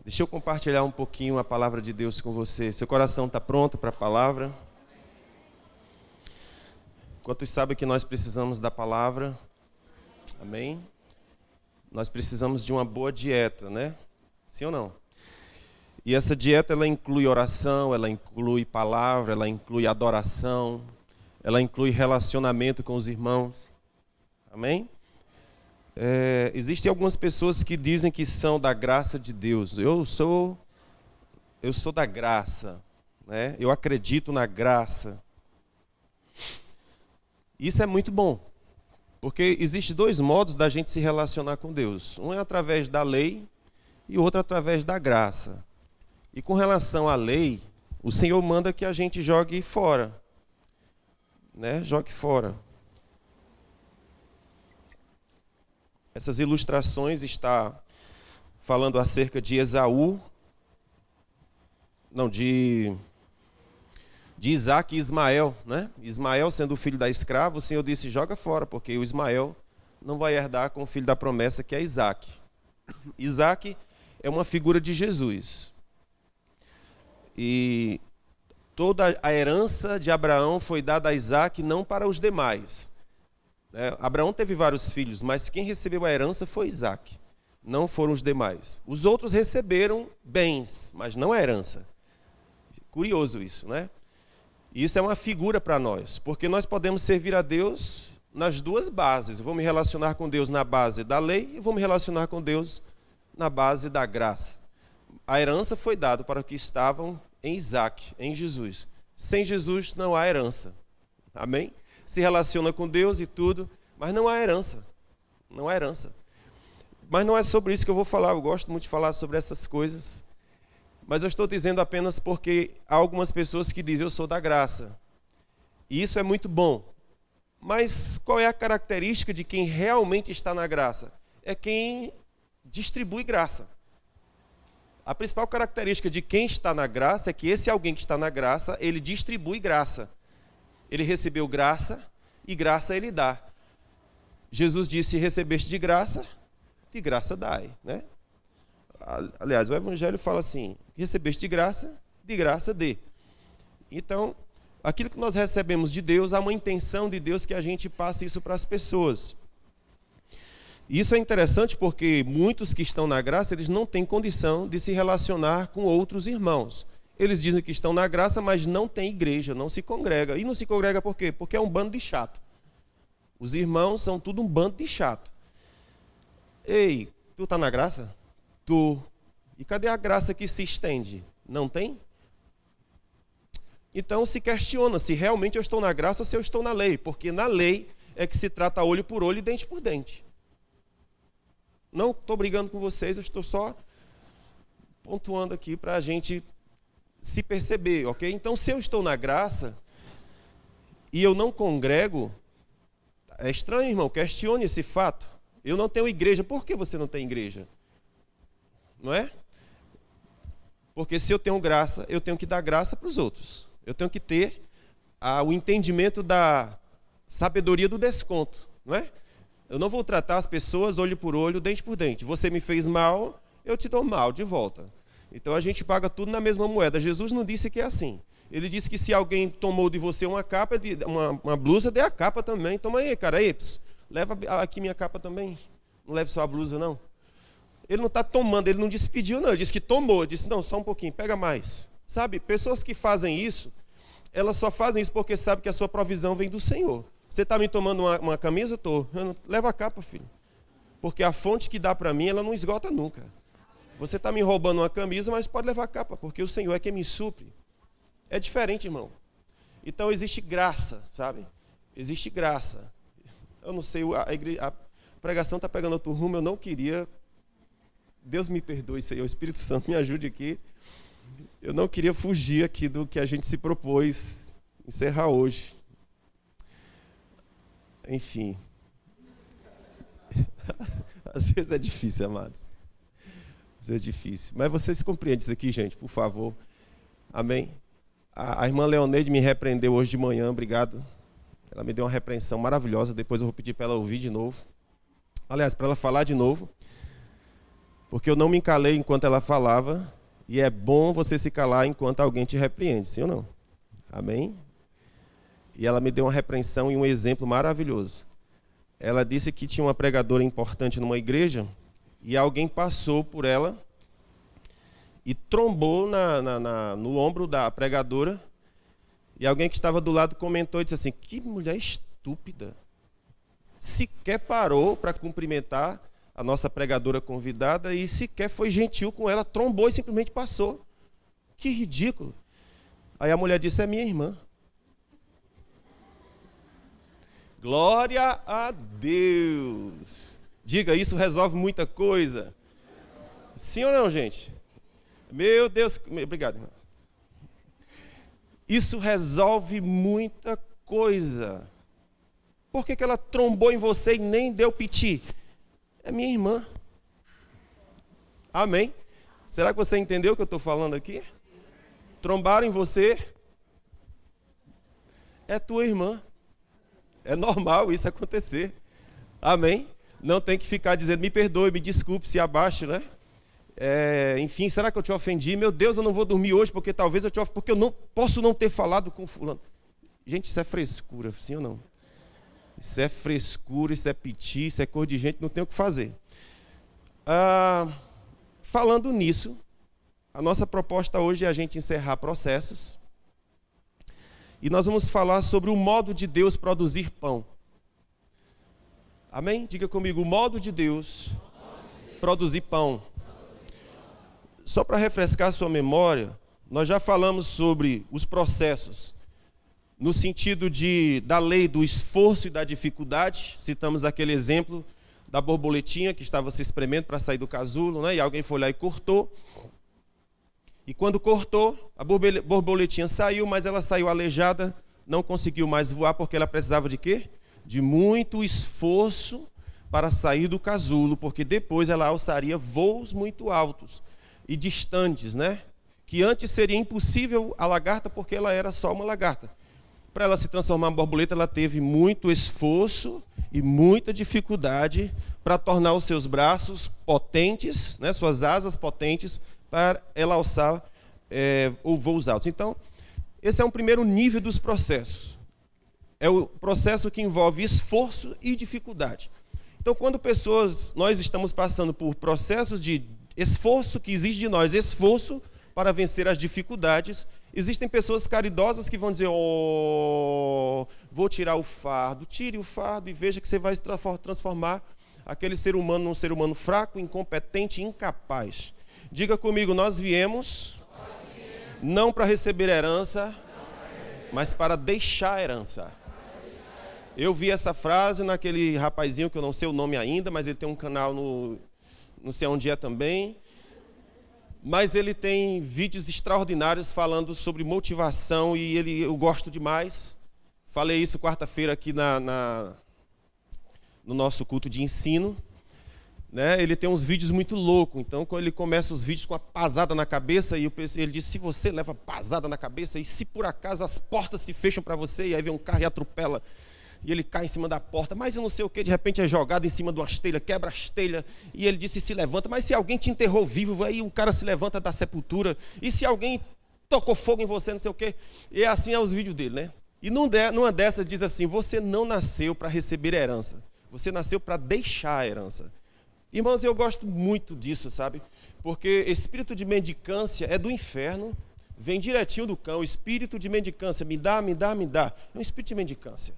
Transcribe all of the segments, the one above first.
Deixa eu compartilhar um pouquinho a palavra de Deus com você. Seu coração está pronto para a palavra? Quantos sabem que nós precisamos da palavra? Amém? Nós precisamos de uma boa dieta, né? Sim ou não? E essa dieta, ela inclui oração, ela inclui palavra, ela inclui adoração, ela inclui relacionamento com os irmãos. Amém? Existem algumas pessoas que dizem que são da graça de Deus. Eu sou da graça, né? Eu acredito na graça. Isso é muito bom, porque existem dois modos da gente se relacionar com Deus. Um é através da lei e o outro através da graça. E com relação à lei, o Senhor manda que a gente jogue fora, né? Jogue fora. Essas ilustrações estão falando acerca de Esaú, de Isaac e Ismael, né? Ismael sendo o filho da escrava, o Senhor disse, joga fora, porque o Ismael não vai herdar com o filho da promessa, que é Isaac. Isaac é uma figura de Jesus. E toda a herança de Abraão foi dada a Isaac, não para os demais. Abraão teve vários filhos, mas quem recebeu a herança foi Isaac, não foram os demais. Os outros receberam bens, mas não a herança. Curioso isso, né? E isso é uma figura para nós, porque nós podemos servir a Deus nas duas bases. Eu vou me relacionar com Deus na base da lei e vou me relacionar com Deus na base da graça. A herança foi dada para os que estavam em Isaac, em Jesus. Sem Jesus não há herança. Amém? Se relaciona com Deus e tudo, mas não há herança. Não há herança. Mas não é sobre isso que eu vou falar. Eu gosto muito de falar sobre essas coisas. Mas eu estou dizendo apenas porque há algumas pessoas que dizem, eu sou da graça. E isso é muito bom. Mas qual é a característica de quem realmente está na graça? É quem distribui graça. A principal característica de quem está na graça é que esse alguém que está na graça, ele distribui graça. Ele recebeu graça e graça ele dá. Jesus disse, recebeste de graça dai, né? Aliás, o Evangelho fala assim, recebeste de graça dê. Então, aquilo que nós recebemos de Deus, há uma intenção de Deus que a gente passe isso para as pessoas. Isso é interessante porque muitos que estão na graça, eles não têm condição de se relacionar com outros irmãos. Eles dizem que estão na graça, mas não tem igreja, não se congrega. E não se congrega por quê? Porque é um bando de chato. Os irmãos são tudo um bando de chato. Ei, tu tá na graça? Tu. E cadê a graça que se estende? Não tem? Então se questiona se realmente eu estou na graça ou se eu estou na lei. Porque na lei é que se trata olho por olho e dente por dente. Não estou brigando com vocês, eu estou só pontuando aqui para a gente se perceber, ok? Então, se eu estou na graça e eu não congrego, é estranho, irmão, questione esse fato. Eu não tenho igreja, por que você não tem igreja? Não é? Porque se eu tenho graça, eu tenho que dar graça para os outros. Eu tenho que ter o entendimento da sabedoria do desconto, não é? Eu não vou tratar as pessoas olho por olho, dente por dente. Você me fez mal, eu te dou mal de volta. Então a gente paga tudo na mesma moeda. Jesus não disse que é assim. Ele disse que se alguém tomou de você uma capa, uma blusa, dê a capa também. Toma aí, cara. Aí, leva aqui minha capa também. Não leve só a blusa, não. Ele não está tomando, ele não despediu, não. Ele disse que tomou. Ele disse, não, só um pouquinho, pega mais. Sabe, pessoas que fazem isso, elas só fazem isso porque sabem que a sua provisão vem do Senhor. Você está me tomando uma camisa? Estou. Leva a capa, filho. Porque a fonte que dá para mim, ela não esgota nunca. Você está me roubando uma camisa, mas pode levar a capa, porque o Senhor é quem me supre. É diferente, irmão. Então existe graça, sabe? Existe graça. Eu não sei, a pregação está pegando outro rumo, eu não queria. Deus me perdoe, Senhor, o Espírito Santo me ajude aqui. Eu não queria fugir aqui do que a gente se propôs encerrar hoje. Enfim. Às vezes é difícil, amados. Às vezes é difícil. Mas vocês compreendem isso aqui, gente, por favor. Amém? A irmã Leoneide me repreendeu hoje de manhã, obrigado. Ela me deu uma repreensão maravilhosa, depois eu vou pedir para ela ouvir de novo. Aliás, para ela falar de novo. Porque eu não me calei enquanto ela falava, e é bom você se calar enquanto alguém te repreende, sim ou não? Amém? E ela me deu uma repreensão e um exemplo maravilhoso. Ela disse que tinha uma pregadora importante numa igreja, e alguém passou por ela e trombou no ombro da pregadora, e alguém que estava do lado comentou e disse assim: que mulher estúpida. Sequer parou para cumprimentar a nossa pregadora convidada e sequer foi gentil com ela, trombou e simplesmente passou. Que ridículo. Aí a mulher disse: é minha irmã. Glória a Deus. Diga, isso resolve muita coisa. Sim ou não, gente? Meu Deus, obrigado, irmão. Isso resolve muita coisa. Por que ela trombou em você e nem deu piti? É minha irmã. Amém? Será que você entendeu o que eu estou falando aqui? Trombaram em você? É tua irmã. É normal isso acontecer. Amém? Não tem que ficar dizendo: me perdoe, me desculpe, se abaixo, né? Enfim, será que eu te ofendi? Meu Deus, eu não vou dormir hoje porque talvez eu te ofendi, porque eu não posso não ter falado com fulano. Gente, isso é frescura, sim ou não? Isso é frescura, isso é piti, isso é cor de gente, não tem o que fazer. Falando nisso, a nossa proposta hoje é a gente encerrar processos. E nós vamos falar sobre o modo de Deus produzir pão. Amém? Diga comigo: o modo de Deus produzir pão. Só para refrescar a sua memória, nós já falamos sobre os processos, no sentido da lei do esforço e da dificuldade. Citamos aquele exemplo da borboletinha que estava se espremendo para sair do casulo, né? E alguém foi lá e cortou. E quando cortou, a borboletinha saiu, mas ela saiu aleijada, não conseguiu mais voar, porque ela precisava de quê? De muito esforço para sair do casulo, porque depois ela alçaria voos muito altos e distantes, né? Que antes seria impossível a lagarta, porque ela era só uma lagarta. Para ela se transformar em borboleta, ela teve muito esforço e muita dificuldade para tornar os seus braços potentes, né? Suas asas potentes, para ela alçar voos altos. Então, esse é um primeiro nível dos processos. É o processo que envolve esforço e dificuldade. Então, quando nós estamos passando por processos de esforço, que exige de nós esforço para vencer as dificuldades, existem pessoas caridosas que vão dizer: vou tirar o fardo. Tire o fardo e veja que você vai transformar aquele ser humano num ser humano fraco, incompetente, incapaz. Diga comigo: nós viemos não para receber herança, mas para deixar herança. Eu vi essa frase naquele rapazinho que eu não sei o nome ainda, mas ele tem um canal não sei onde é também. Mas ele tem vídeos extraordinários falando sobre motivação e eu gosto demais. Falei isso quarta-feira aqui no nosso culto de ensino. Né? Ele tem uns vídeos muito loucos. Então, quando ele começa os vídeos com a pasada na cabeça, e ele diz: se você leva pasada na cabeça e se por acaso as portas se fecham para você, e aí vem um carro e atropela, e ele cai em cima da porta, mas eu não sei o que, de repente é jogado em cima de umas telhas, quebra as telhas, e ele disse: se levanta. Mas se alguém te enterrou vivo, aí o cara se levanta da sepultura, e se alguém tocou fogo em você, não sei o que. E assim é os vídeos dele, né? E numa dessas diz assim: você não nasceu para receber herança, você nasceu para deixar a herança. Irmãos, eu gosto muito disso, sabe? Porque espírito de mendicância é do inferno, vem direitinho do cão. Espírito de mendicância, me dá, me dá, me dá. É um espírito de mendicância.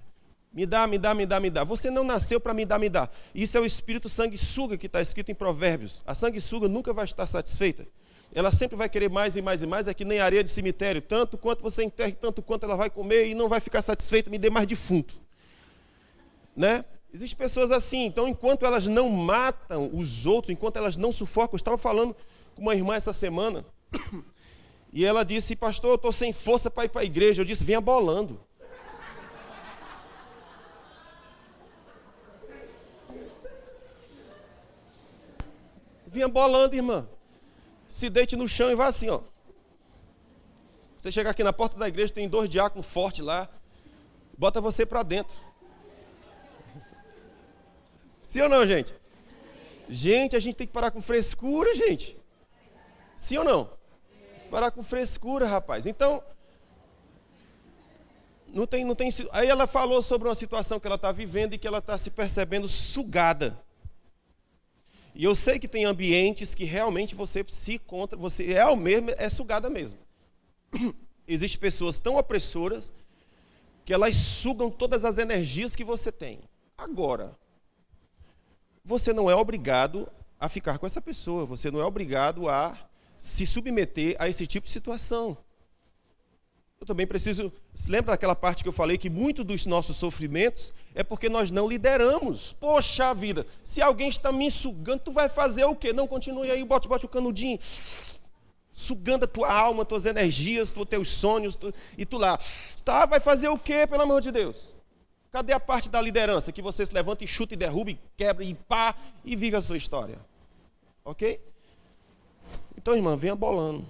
Me dá, me dá, me dá, me dá. Você não nasceu para me dar, me dá. Isso é o espírito sanguessuga que está escrito em Provérbios. A sanguessuga nunca vai estar satisfeita. Ela sempre vai querer mais e mais e mais. É que nem areia de cemitério. Tanto quanto você enterre, tanto quanto ela vai comer e não vai ficar satisfeita. Me dê mais defunto. Né? Existem pessoas assim. Então, enquanto elas não matam os outros, enquanto elas não sufocam. Eu estava falando com uma irmã essa semana. E ela disse: pastor, eu estou sem força para ir para a igreja. Eu disse: venha bolando. Vinha bolando, irmã. Se deite no chão e vá assim, ó. Você chegar aqui na porta da igreja, tem 2 diáconos fortes lá. Bota você para dentro. Sim ou não, gente? Gente, a gente tem que parar com frescura, gente. Sim ou não? Parar com frescura, rapaz. Então, não tem. Aí ela falou sobre uma situação que ela está vivendo e que ela está se percebendo sugada. E eu sei que tem ambientes que realmente você se encontra, você é o mesmo, é sugada mesmo. Existem pessoas tão opressoras que elas sugam todas as energias que você tem. Agora, você não é obrigado a ficar com essa pessoa, você não é obrigado a se submeter a esse tipo de situação. Eu também preciso... Lembra daquela parte que eu falei que muito dos nossos sofrimentos é porque nós não lideramos. Poxa vida, se alguém está me sugando, tu vai fazer o quê? Não, continue aí, bote o canudinho, sugando a tua alma, tuas energias, teus sonhos, e tu lá. Tá, vai fazer o quê, pelo amor de Deus? Cadê a parte da liderança? Que você se levanta e chuta e derruba e quebra e pá, e vive a sua história. Ok? Então, irmã, venha bolando.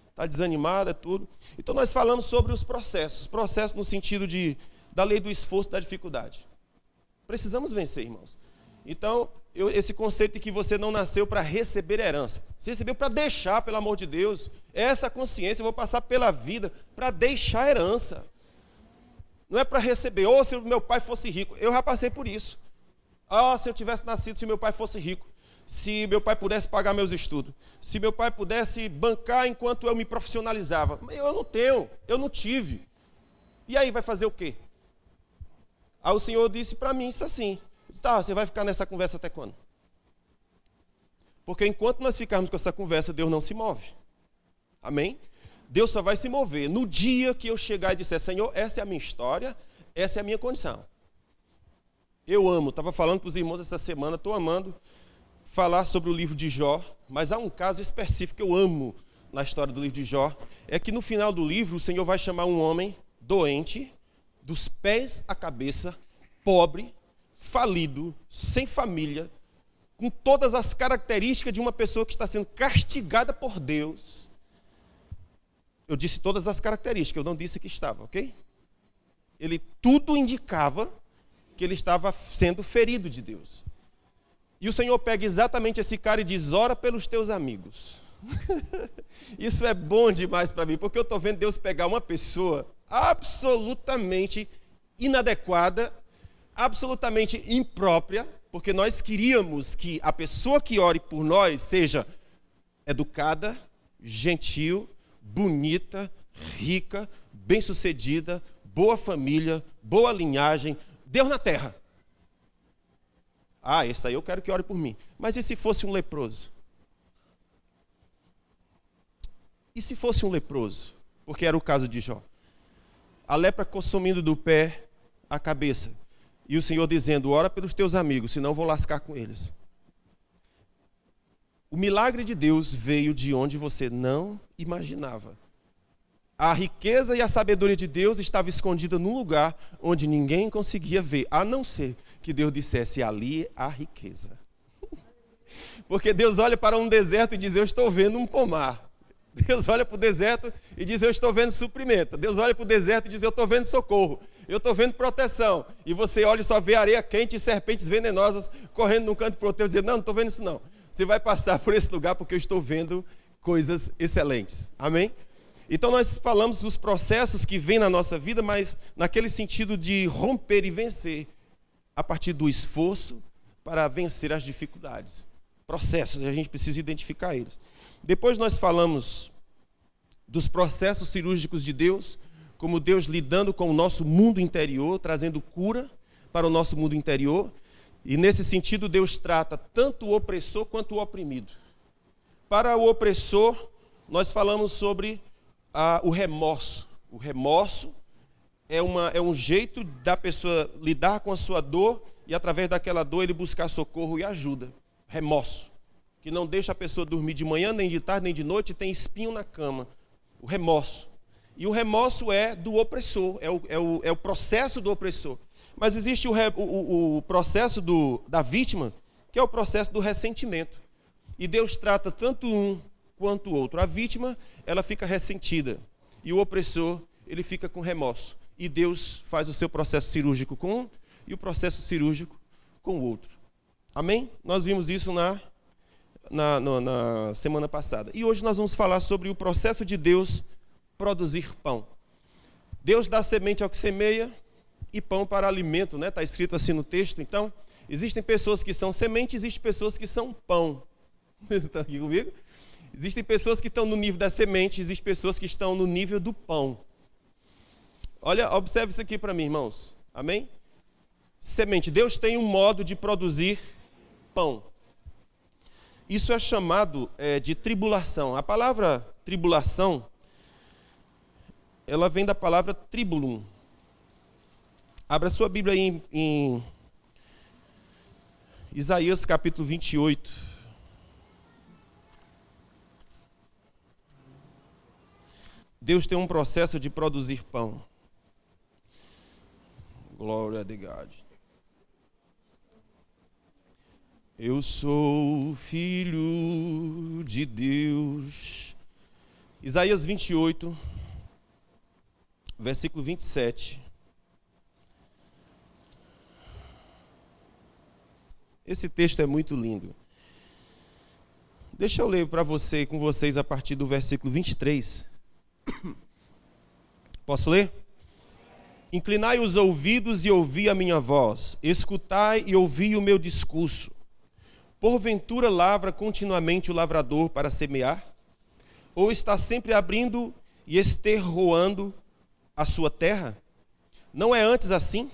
Está desanimada, tudo. Então, nós falamos sobre os processos. Processos no sentido da lei do esforço e da dificuldade. Precisamos vencer, irmãos. Então, esse conceito de que você não nasceu para receber herança. Você recebeu para deixar, pelo amor de Deus. Essa consciência, eu vou passar pela vida para deixar herança. Não é para receber. Ou se meu pai fosse rico. Eu já passei por isso. Se eu tivesse nascido, se meu pai fosse rico. Se meu pai pudesse pagar meus estudos, se meu pai pudesse bancar enquanto eu me profissionalizava. Eu não tenho, eu não tive. E aí, vai fazer o quê? Aí o Senhor disse para mim isso assim, tá, você vai ficar nessa conversa até quando? Porque enquanto nós ficarmos com essa conversa, Deus não se move. Amém? Deus só vai se mover no dia que eu chegar e disser, Senhor, essa é a minha história, essa é a minha condição. Eu amo, estava falando para os irmãos essa semana, estou amando falar sobre o livro de Jó, mas há um caso específico que eu amo na história do livro de Jó, é que no final do livro o Senhor vai chamar um homem doente, dos pés à cabeça, pobre, falido, sem família, com todas as características de uma pessoa que está sendo castigada por Deus. Eu disse todas as características, eu não disse que estava, ok? Tudo indicava que ele estava sendo ferido de Deus. E o Senhor pega exatamente esse cara e diz, ora pelos teus amigos. Isso é bom demais para mim, porque eu estou vendo Deus pegar uma pessoa absolutamente inadequada, absolutamente imprópria, porque nós queríamos que a pessoa que ore por nós seja educada, gentil, bonita, rica, bem-sucedida, boa família, boa linhagem, Deus na terra. Esse aí eu quero que ore por mim. Mas e se fosse um leproso? E se fosse um leproso? Porque era o caso de Jó. A lepra consumindo do pé à cabeça. E o Senhor dizendo, ora pelos teus amigos, senão eu vou lascar com eles. O milagre de Deus veio de onde você não imaginava. A riqueza e a sabedoria de Deus estava escondida num lugar onde ninguém conseguia ver, a não ser que Deus dissesse, ali há riqueza. Porque Deus olha para um deserto e diz, eu estou vendo um pomar. Deus olha para o deserto e diz, eu estou vendo suprimento. Deus olha para o deserto e diz, eu estou vendo socorro. Eu estou vendo proteção. E você olha e só vê areia quente e serpentes venenosas correndo de um canto para o outro. Você diz, não estou vendo isso não. Você vai passar por esse lugar porque eu estou vendo coisas excelentes. Amém? Então nós falamos dos processos que vêm na nossa vida, mas naquele sentido de romper e vencer, a partir do esforço para vencer as dificuldades. Processos, a gente precisa identificar eles. Depois nós falamos dos processos cirúrgicos de Deus, como Deus lidando com o nosso mundo interior, trazendo cura para o nosso mundo interior. E nesse sentido Deus trata tanto o opressor quanto o oprimido. Para o opressor, nós falamos sobre o remorso. O remorso é um jeito da pessoa lidar com a sua dor e através daquela dor ele buscar socorro e ajuda. Remorso. Que não deixa a pessoa dormir de manhã, nem de tarde, nem de noite, e tem espinho na cama. O remorso. E o remorso é do opressor, é o processo do opressor. Mas existe o processo da vítima, que é o processo do ressentimento. E Deus trata tanto um quanto o outro. A vítima, ela fica ressentida. E o opressor, ele fica com remorso. E Deus faz o seu processo cirúrgico com um e o processo cirúrgico com o outro. Amém? Nós vimos isso na semana passada. E hoje nós vamos falar sobre o processo de Deus produzir pão. Deus dá semente ao que semeia e pão para alimento, né? Está escrito assim no texto. Então, existem pessoas que são semente, existem pessoas que são pão. Estão aqui comigo? Existem pessoas que estão no nível da semente, existem pessoas que estão no nível do pão. Olha, observe isso aqui para mim, irmãos. Amém? Semente. Deus tem um modo de produzir pão. Isso é chamado de tribulação. A palavra tribulação, ela vem da palavra tribulum. Abra sua Bíblia aí em Isaías capítulo 28. Deus tem um processo de produzir pão. Glória a Deus. Eu sou filho de Deus. Isaías 28, versículo 27. Esse texto é muito lindo. Deixa eu ler para com vocês a partir do versículo 23. Posso ler? Inclinai os ouvidos e ouvi a minha voz. Escutai e ouvi o meu discurso. Porventura lavra continuamente o lavrador para semear? Ou está sempre abrindo e esterroando a sua terra? Não é antes assim?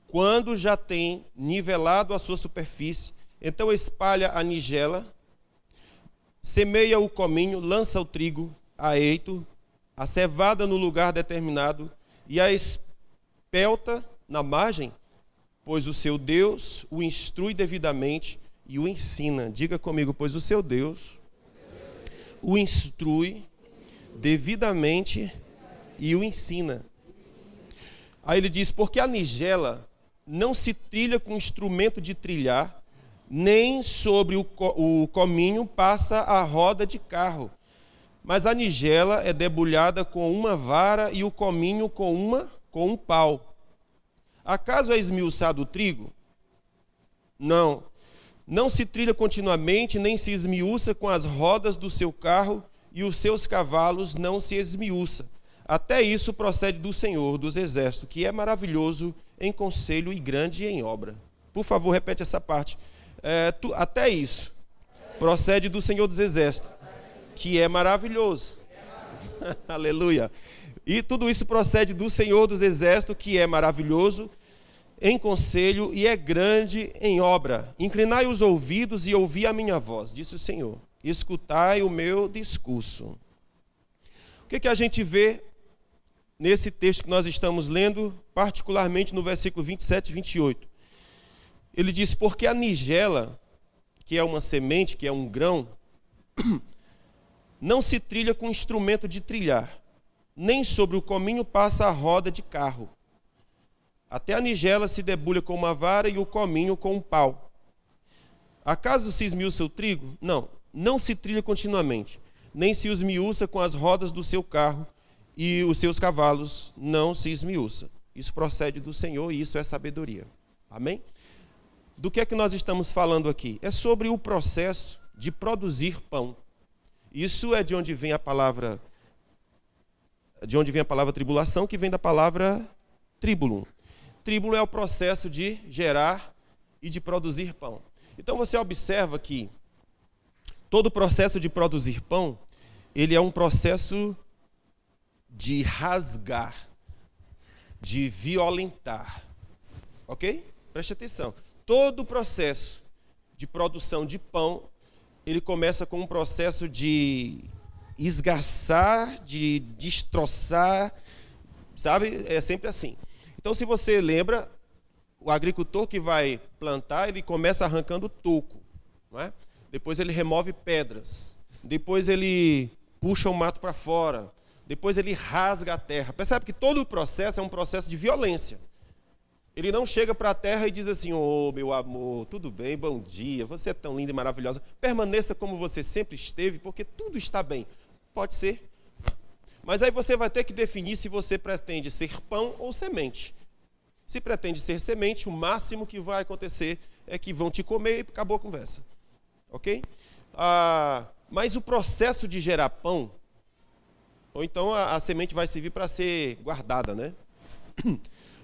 Quando já tem nivelado a sua superfície, então espalha a nigela, semeia o cominho, lança o trigo, a eito, a cevada no lugar determinado e a espelta na margem, pois o seu Deus o instrui devidamente e o ensina. Diga comigo, pois o seu Deus o instrui devidamente e o ensina. Aí ele diz, porque a nigela não se trilha com instrumento de trilhar, nem sobre o cominho passa a roda de carro. Mas a nigela é debulhada com uma vara e o cominho com um pau. Acaso é esmiuçado o trigo? Não. Não se trilha continuamente, nem se esmiuça com as rodas do seu carro, e os seus cavalos não se esmiuça. Até isso procede do Senhor dos Exércitos, que é maravilhoso em conselho e grande em obra. Por favor, repete essa parte. Até isso procede do Senhor dos Exércitos, que é maravilhoso. Aleluia. E tudo isso procede do Senhor dos Exércitos, que é maravilhoso em conselho e é grande em obra. Inclinai os ouvidos e ouvi a minha voz, disse o Senhor. Escutai o meu discurso. O que a gente vê nesse texto que nós estamos lendo, particularmente no versículo 27 e 28? Ele diz, porque a nigela, que é uma semente, que é um grão, não se trilha com instrumento de trilhar, nem sobre o cominho passa a roda de carro. Até a nigela se debulha com uma vara e o cominho com um pau. Acaso se esmiuça o trigo? Não, não se trilha continuamente, nem se esmiuça com as rodas do seu carro e os seus cavalos não se esmiuça. Isso procede do Senhor e isso é sabedoria. Amém? Do que é que nós estamos falando aqui? É sobre o processo de produzir pão. Isso é de onde vem a palavra tribulação, que vem da palavra tribulum. Tribulum é o processo de gerar e de produzir pão. Então você observa que todo o processo de produzir pão, ele é um processo de rasgar, de violentar. Ok? Preste atenção. Todo o processo de produção de pão, ele começa com um processo de esgarçar, de destroçar, sabe? É sempre assim. Então, se você lembra, o agricultor que vai plantar, ele começa arrancando toco, não é? Depois ele remove pedras, depois ele puxa o mato para fora, depois ele rasga a terra. Percebe que todo o processo é um processo de violência. Ele não chega para a terra e diz assim, ô meu amor, tudo bem, bom dia, você é tão linda e maravilhosa, permaneça como você sempre esteve, porque tudo está bem. Pode ser. Mas aí você vai ter que definir se você pretende ser pão ou semente. Se pretende ser semente, o máximo que vai acontecer é que vão te comer e acabou a conversa. Ok? Mas o processo de gerar pão, ou então a semente vai servir para ser guardada, né?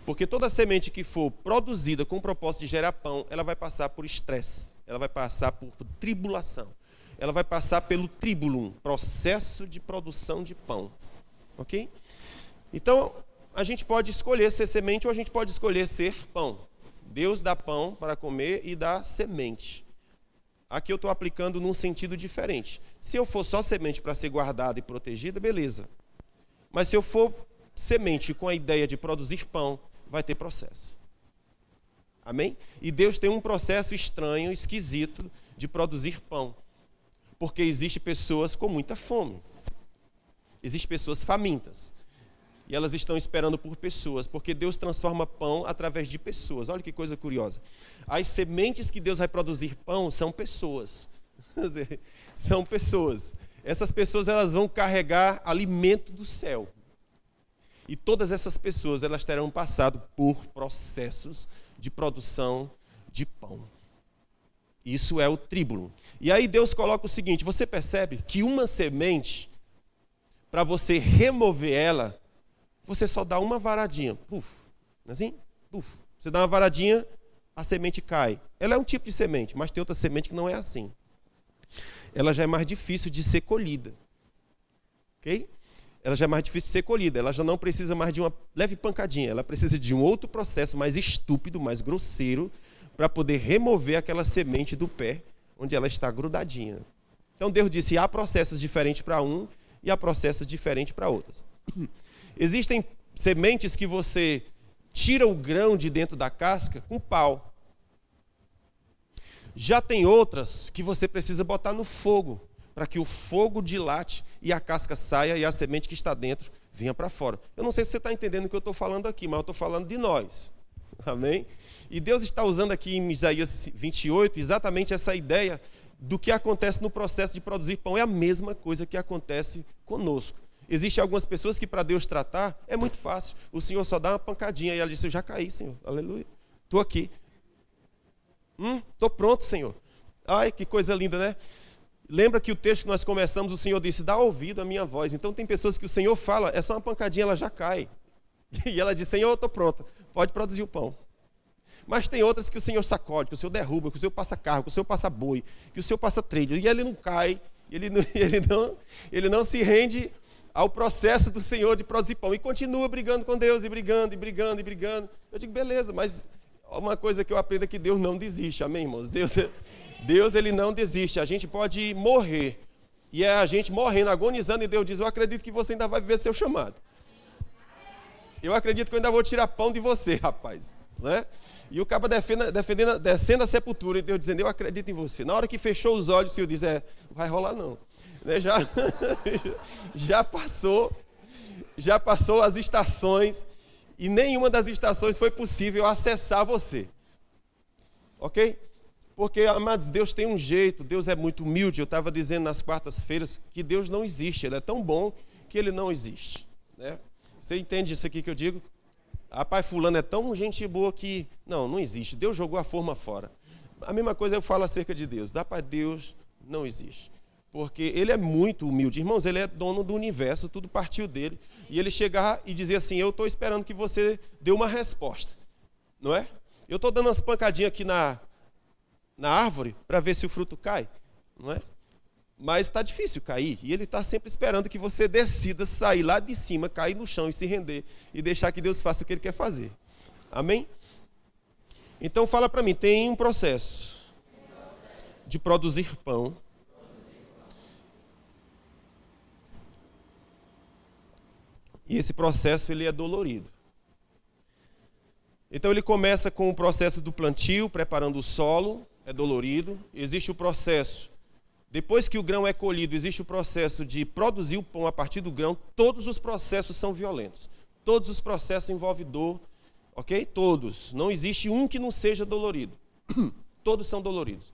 Porque toda semente que for produzida com o propósito de gerar pão, ela vai passar por estresse, ela vai passar por tribulação, ela vai passar pelo tribulum, processo de produção de pão. Ok? Então, a gente pode escolher ser semente ou a gente pode escolher ser pão. Deus dá pão para comer e dá semente. Aqui eu estou aplicando num sentido diferente. Se eu for só semente para ser guardada e protegida, beleza. Mas se eu for semente com a ideia de produzir pão, vai ter processo. Amém? E Deus tem um processo estranho, esquisito, de produzir pão. Porque existem pessoas com muita fome. Existem pessoas famintas. E elas estão esperando por pessoas, porque Deus transforma pão através de pessoas. Olha que coisa curiosa. As sementes que Deus vai produzir pão são pessoas. São pessoas. Essas pessoas, elas vão carregar alimento do céu. E todas essas pessoas, elas terão passado por processos de produção de pão. Isso é o tribulum. E aí Deus coloca o seguinte, você percebe que uma semente, para você remover ela, você só dá uma varadinha, puf, assim, puf. Você dá uma varadinha, a semente cai. Ela é um tipo de semente, mas tem outra semente que não é assim. Ela já é mais difícil de ser colhida. Ok? Ela já é mais difícil de ser colhida. Ela já não precisa mais de uma leve pancadinha. Ela precisa de um outro processo mais estúpido, mais grosseiro, para poder remover aquela semente do pé, onde ela está grudadinha. Então Deus disse, há processos diferentes para um e há processos diferentes para outras. Existem sementes que você tira o grão de dentro da casca com pau. Já tem outras que você precisa botar no fogo, para que o fogo dilate e a casca saia e a semente que está dentro venha para fora. Eu não sei se você está entendendo o que eu estou falando aqui, mas eu estou falando de nós. Amém? E Deus está usando aqui em Isaías 28 exatamente essa ideia do que acontece no processo de produzir pão. É a mesma coisa que acontece conosco. Existem algumas pessoas que para Deus tratar é muito fácil. O Senhor só dá uma pancadinha e ela diz, eu já caí, Senhor. Aleluia. Estou aqui. Estou pronto, Senhor. Ai, que coisa linda, né? Lembra que o texto que nós começamos, o Senhor disse, dá ouvido à minha voz. Então tem pessoas que o Senhor fala, é só uma pancadinha, ela já cai. E ela diz, Senhor, eu estou pronta. Pode produzir o pão. Mas tem outras que o Senhor sacode, que o Senhor derruba, que o Senhor passa carro, que o Senhor passa boi, que o Senhor passa trailer. E ele não cai, ele não se rende ao processo do Senhor de produzir pão. E continua brigando com Deus, e brigando. Eu digo, beleza, mas uma coisa que eu aprendo é que Deus não desiste, amém, irmãos? Deus ele não desiste. A gente pode morrer, e é a gente morrendo, agonizando, e Deus diz, eu acredito que você ainda vai viver seu chamado. Eu acredito que eu ainda vou tirar pão de você, rapaz. Né? E o cabo descendo a sepultura, e Deus dizendo, eu acredito em você. Na hora que fechou os olhos, o Senhor diz, vai rolar não. Né? Já passou as estações, e nenhuma das estações foi possível acessar você. Ok? Porque, amados, Deus tem um jeito, Deus é muito humilde. Eu estava dizendo nas quartas-feiras que Deus não existe, Ele é tão bom que Ele não existe. Né? Você entende isso aqui que eu digo? Rapaz, fulano é tão gente boa que... Não existe. Deus jogou a forma fora. A mesma coisa eu falo acerca de Deus. Rapaz, Deus não existe. Porque Ele é muito humilde. Irmãos, Ele é dono do universo, tudo partiu dEle. E Ele chegar e dizer assim, eu estou esperando que você dê uma resposta. Não é? Eu estou dando umas pancadinhas aqui na árvore para ver se o fruto cai. Não é? Mas está difícil cair, e Ele está sempre esperando que você decida sair lá de cima, cair no chão e se render, e deixar que Deus faça o que Ele quer fazer. Amém? Então fala para mim, tem um processo de produzir pão. E esse processo ele é dolorido. Então ele começa com o processo do plantio, preparando o solo, é dolorido. Existe o processo... Depois que o grão é colhido, existe o processo de produzir o pão a partir do grão. Todos os processos são violentos. Todos os processos envolvem dor, ok? Todos. Não existe um que não seja dolorido. Todos são doloridos.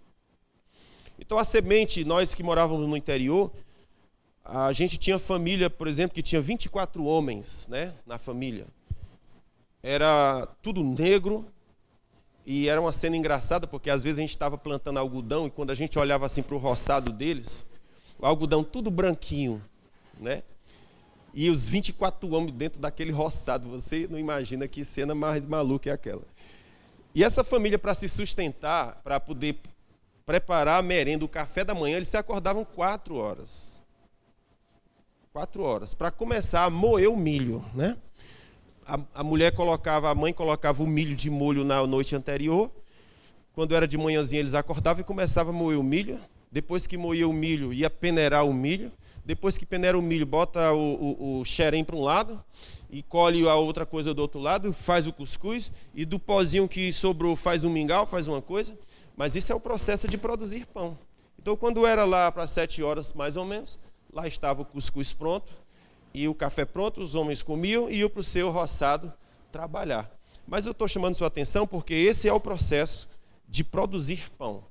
Então a semente, nós que morávamos no interior, a gente tinha família, por exemplo, que tinha 24 homens, né, na família. Era tudo negro. E era uma cena engraçada, porque às vezes a gente estava plantando algodão e quando a gente olhava assim para o roçado deles, o algodão tudo branquinho, né? E os 24 homens dentro daquele roçado, você não imagina que cena mais maluca é aquela. E essa família, para se sustentar, para poder preparar a merenda, o café da manhã, eles se acordavam 4 horas. 4 horas, para começar a moer o milho, né? A mãe colocava o milho de molho na noite anterior. Quando era de manhãzinha, eles acordavam e começavam a moer o milho. Depois que moía o milho, ia peneirar o milho. Depois que peneira o milho, bota o xerém para um lado e colhe a outra coisa do outro lado, faz o cuscuz e do pozinho que sobrou faz um mingau, faz uma coisa. Mas isso é o processo de produzir pão. Então, quando era lá para 7 horas, mais ou menos, lá estava o cuscuz pronto e o café pronto, os homens comiam e iam para o seu roçado trabalhar. Mas eu estou chamando sua atenção porque esse é o processo de produzir pão.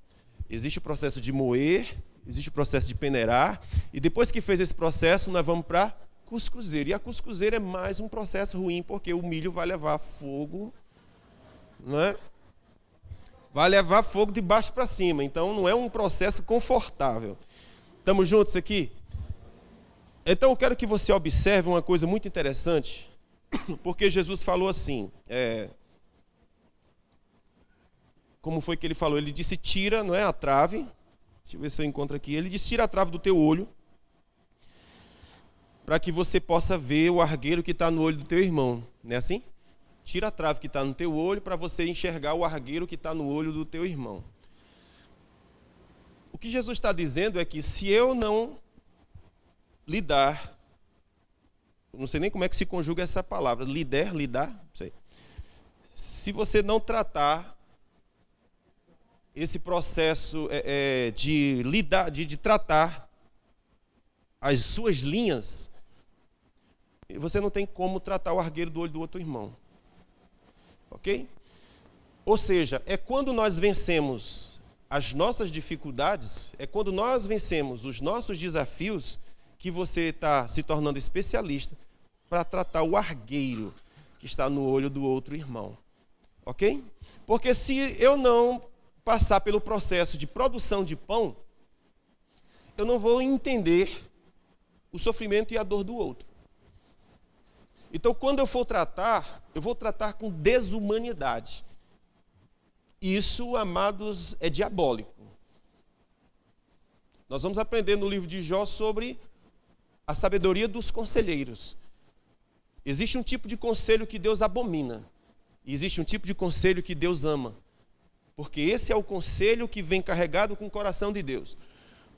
Existe o processo de moer, existe o processo de peneirar, e depois que fez esse processo, nós vamos para a cuscuzeira. E a cuscuzeira é mais um processo ruim, porque o milho vai levar fogo, não é? Vai levar fogo de baixo para cima, então não é um processo confortável. Estamos juntos aqui? Então eu quero que você observe uma coisa muito interessante, porque Jesus falou assim, como foi que ele falou? Ele disse, tira, não é, a trave, deixa eu ver se eu encontro aqui, ele disse, tira a trave do teu olho, para que você possa ver o argueiro que está no olho do teu irmão, não é assim? Tira a trave que está no teu olho, para você enxergar o argueiro que está no olho do teu irmão. O que Jesus está dizendo é que se eu não lidar, não sei nem como é que se conjuga essa palavra, lidar, não sei. Se você não tratar esse processo de lidar, de tratar as suas linhas, você não tem como tratar o argueiro do olho do outro irmão. Ok? Ou seja, é quando nós vencemos as nossas dificuldades, é quando nós vencemos os nossos desafios, que você está se tornando especialista para tratar o argueiro que está no olho do outro irmão. Ok? Porque se eu não passar pelo processo de produção de pão, eu não vou entender o sofrimento e a dor do outro. Então, quando eu for tratar, eu vou tratar com desumanidade. Isso, amados, é diabólico. Nós vamos aprender no livro de Jó sobre a sabedoria dos conselheiros. Existe um tipo de conselho que Deus abomina. E existe um tipo de conselho que Deus ama. Porque esse é o conselho que vem carregado com o coração de Deus.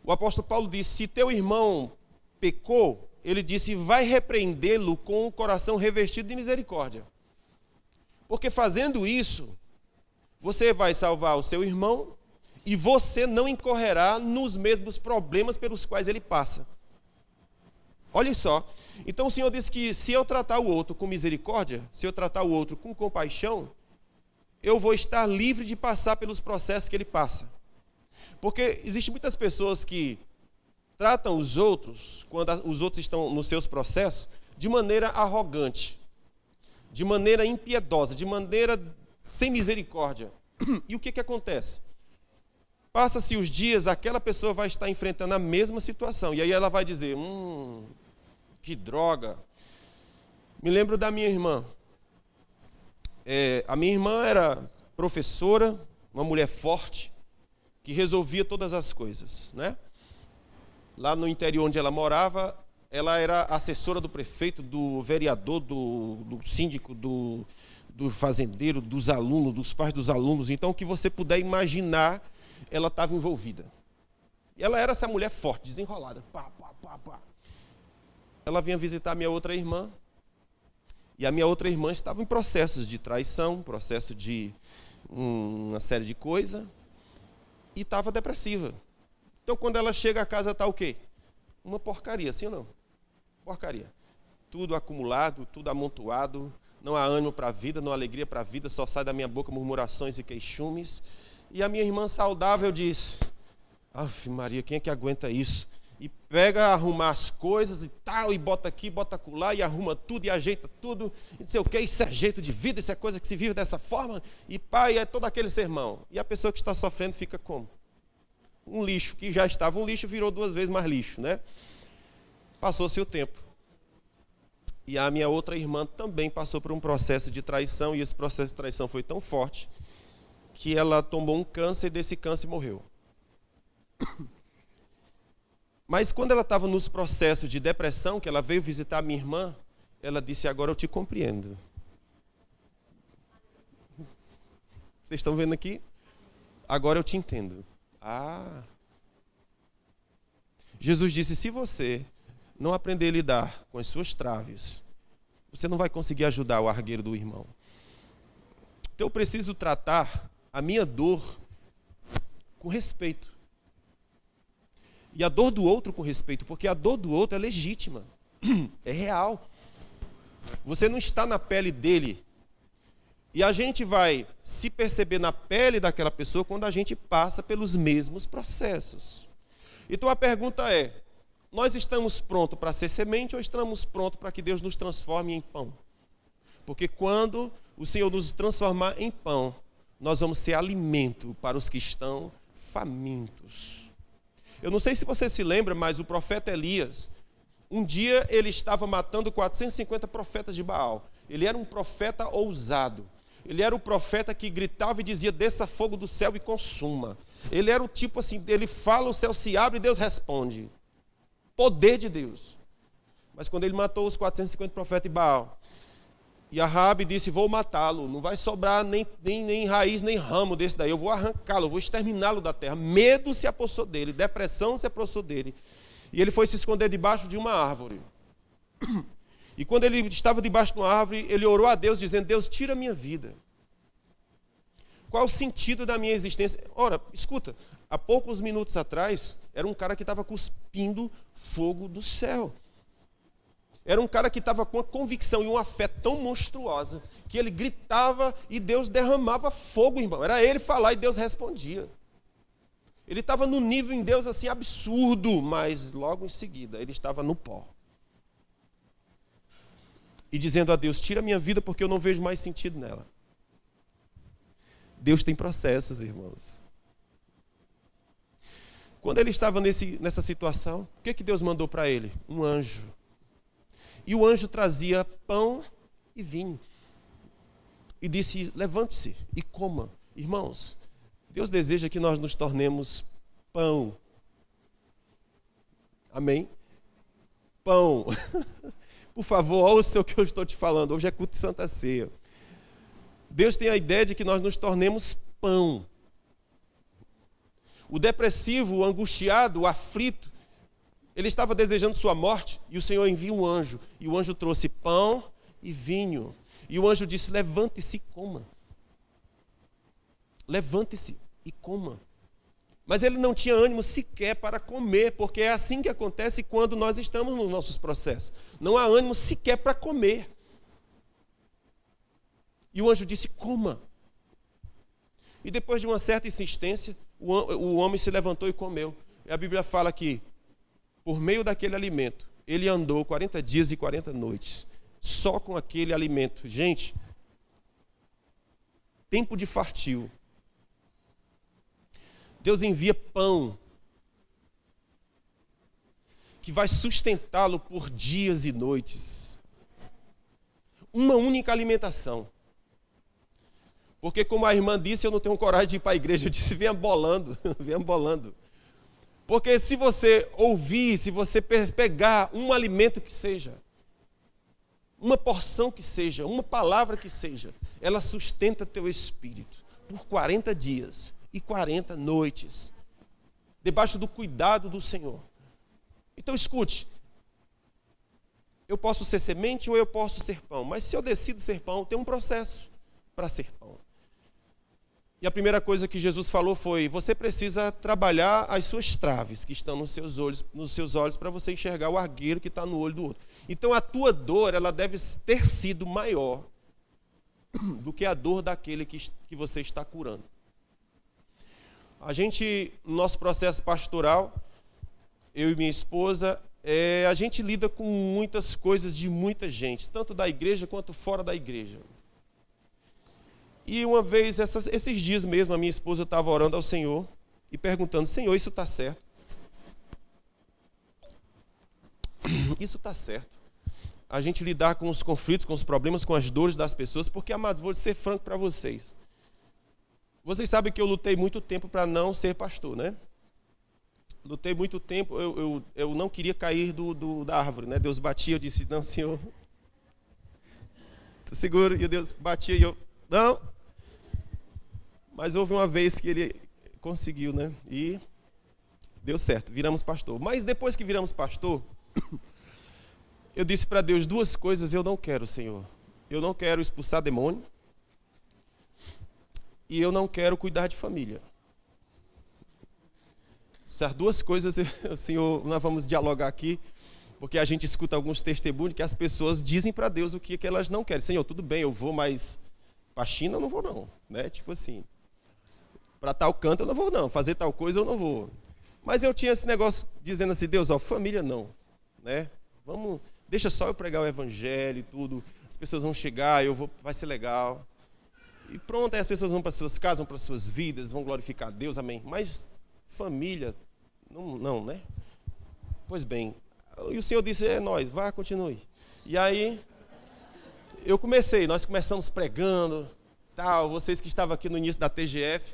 O apóstolo Paulo disse, se teu irmão pecou, ele disse, vai repreendê-lo com o coração revestido de misericórdia. Porque fazendo isso, você vai salvar o seu irmão e você não incorrerá nos mesmos problemas pelos quais ele passa. Olha só, então o Senhor disse que se eu tratar o outro com misericórdia, se eu tratar o outro com compaixão, eu vou estar livre de passar pelos processos que ele passa. Porque existem muitas pessoas que tratam os outros, quando os outros estão nos seus processos, de maneira arrogante, de maneira impiedosa, de maneira sem misericórdia. E o que acontece? Passa-se os dias, aquela pessoa vai estar enfrentando a mesma situação. E aí ela vai dizer, que droga. Me lembro da minha irmã. A minha irmã era professora, uma mulher forte, que resolvia todas as coisas, né? Lá no interior onde ela morava, ela era assessora do prefeito, do vereador, do síndico, do fazendeiro, dos alunos, dos pais dos alunos. Então, o que você puder imaginar, ela estava envolvida. E ela era essa mulher forte, desenrolada. Pá. Ela vinha visitar a minha outra irmã. E a minha outra irmã estava em processos de traição, processo de uma série de coisas. E estava depressiva. Então, quando ela chega a casa, está o quê? Uma porcaria, sim ou não? Porcaria. Tudo acumulado, tudo amontoado. Não há ânimo para a vida, não há alegria para a vida. Só sai da minha boca murmurações e queixumes. E a minha irmã saudável diz, Maria, quem é que aguenta isso? e pega, arrumar as coisas e tal, e bota aqui, bota acolá, e arruma tudo, e ajeita tudo, e não sei o que, isso é jeito de vida, isso é coisa que se vive dessa forma, e pai, é todo aquele sermão. E a pessoa que está sofrendo fica como? Um lixo, que já estava um lixo, virou 2 vezes mais lixo, né? Passou-se o tempo. E a minha outra irmã também passou por um processo de traição, e esse processo de traição foi tão forte, que ela tomou um câncer, e desse câncer morreu. Mas quando ela estava nos processos de depressão, que ela veio visitar a minha irmã, ela disse, agora eu te compreendo. Vocês estão vendo aqui? Agora eu te entendo. Jesus disse, se você não aprender a lidar com as suas traves, você não vai conseguir ajudar o argueiro do irmão. Então eu preciso tratar a minha dor com respeito. E a dor do outro com respeito, porque a dor do outro é legítima, é real. Você não está na pele dele. E a gente vai se perceber na pele daquela pessoa quando a gente passa pelos mesmos processos. Então a pergunta é, nós estamos prontos para ser semente ou estamos prontos para que Deus nos transforme em pão? Porque quando o Senhor nos transformar em pão, nós vamos ser alimento para os que estão famintos. Eu não sei se você se lembra, mas o profeta Elias, um dia ele estava matando 450 profetas de Baal. Ele era um profeta ousado. Ele era o profeta que gritava e dizia, desça fogo do céu e consuma. Ele era o tipo assim, ele fala, o céu se abre e Deus responde. Poder de Deus. Mas quando ele matou os 450 profetas de Baal, e Rabi disse, vou matá-lo, não vai sobrar nem raiz, nem ramo desse daí, eu vou arrancá-lo, eu vou exterminá-lo da terra. Medo se apossou dele, depressão se apossou dele. E ele foi se esconder debaixo de uma árvore. E quando ele estava debaixo de uma árvore, ele orou a Deus, dizendo, Deus, tira a minha vida. Qual o sentido da minha existência? Ora, escuta, há poucos minutos atrás, era um cara que estava cuspindo fogo do céu. Era um cara que estava com uma convicção e uma fé tão monstruosa que ele gritava e Deus derramava fogo, irmão. Era ele falar e Deus respondia. Ele estava no nível em Deus assim absurdo, mas logo em seguida ele estava no pó. E dizendo a Deus, tira a minha vida porque eu não vejo mais sentido nela. Deus tem processos, irmãos. Quando ele estava nessa situação, o que Deus mandou para ele? Um anjo. E o anjo trazia pão e vinho. E disse, levante-se e coma. Irmãos, Deus deseja que nós nos tornemos pão. Amém? Pão. Por favor, ouça o que eu estou te falando. Hoje é culto de Santa Ceia. Deus tem a ideia de que nós nos tornemos pão. O depressivo, o angustiado, o aflito, ele estava desejando sua morte e o Senhor envia um anjo. E o anjo trouxe pão e vinho. E o anjo disse, levante-se e coma. Levante-se e coma. Mas ele não tinha ânimo sequer para comer, porque é assim que acontece quando nós estamos nos nossos processos. Não há ânimo sequer para comer. E o anjo disse, coma. E depois de uma certa insistência, o homem se levantou e comeu. E a Bíblia fala que, por meio daquele alimento, ele andou 40 dias e 40 noites, só com aquele alimento. Gente, tempo de fartio. Deus envia pão, que vai sustentá-lo por dias e noites. Uma única alimentação. Porque como a irmã disse, eu não tenho coragem de ir para a igreja. Eu disse, venha bolando, venha bolando. Porque se você ouvir, se você pegar um alimento que seja, uma porção que seja, uma palavra que seja, ela sustenta teu espírito por 40 dias e 40 noites, debaixo do cuidado do Senhor. Então escute, eu posso ser semente ou eu posso ser pão, mas se eu decido ser pão, tem um processo para ser pão. E a primeira coisa que Jesus falou foi, você precisa trabalhar as suas traves que estão nos seus olhos para você enxergar o argueiro que está no olho do outro. Então a tua dor, ela deve ter sido maior do que a dor daquele que você está curando. A gente, no nosso processo pastoral, eu e minha esposa, a gente lida com muitas coisas de muita gente, tanto da igreja quanto fora da igreja. E uma vez, esses dias mesmo, a minha esposa estava orando ao Senhor e perguntando: Senhor, isso está certo? Isso está certo? A gente lidar com os conflitos, com os problemas, com as dores das pessoas, porque, amados, vou ser franco para vocês. Vocês sabem que eu lutei muito tempo para não ser pastor, né? Lutei muito tempo, eu não queria cair da árvore, né? Deus batia, eu disse: não, Senhor, tô seguro. E Deus batia e eu: não. Mas houve uma vez que ele conseguiu, né? E deu certo, viramos pastor. Mas depois que viramos pastor, eu disse para Deus duas coisas: eu não quero, Senhor. Eu não quero expulsar demônio e eu não quero cuidar de família. Essas duas coisas, Senhor, nós vamos dialogar aqui, porque a gente escuta alguns testemunhos que as pessoas dizem para Deus o que elas não querem. Senhor, tudo bem, eu vou, mas para a China eu não vou não, né? Tipo assim, para tal canto eu não vou não, fazer tal coisa eu não vou. Mas eu tinha esse negócio dizendo assim: Deus, família não, né? Vamos, deixa só eu pregar o evangelho e tudo, as pessoas vão chegar, vai ser legal. E pronto, aí as pessoas vão para suas casas, vão para suas vidas, vão glorificar a Deus, amém. Mas família, não, né? Pois bem, e o Senhor disse: nós, vá, continue. E aí, nós começamos pregando, tal, vocês que estavam aqui no início da TGF,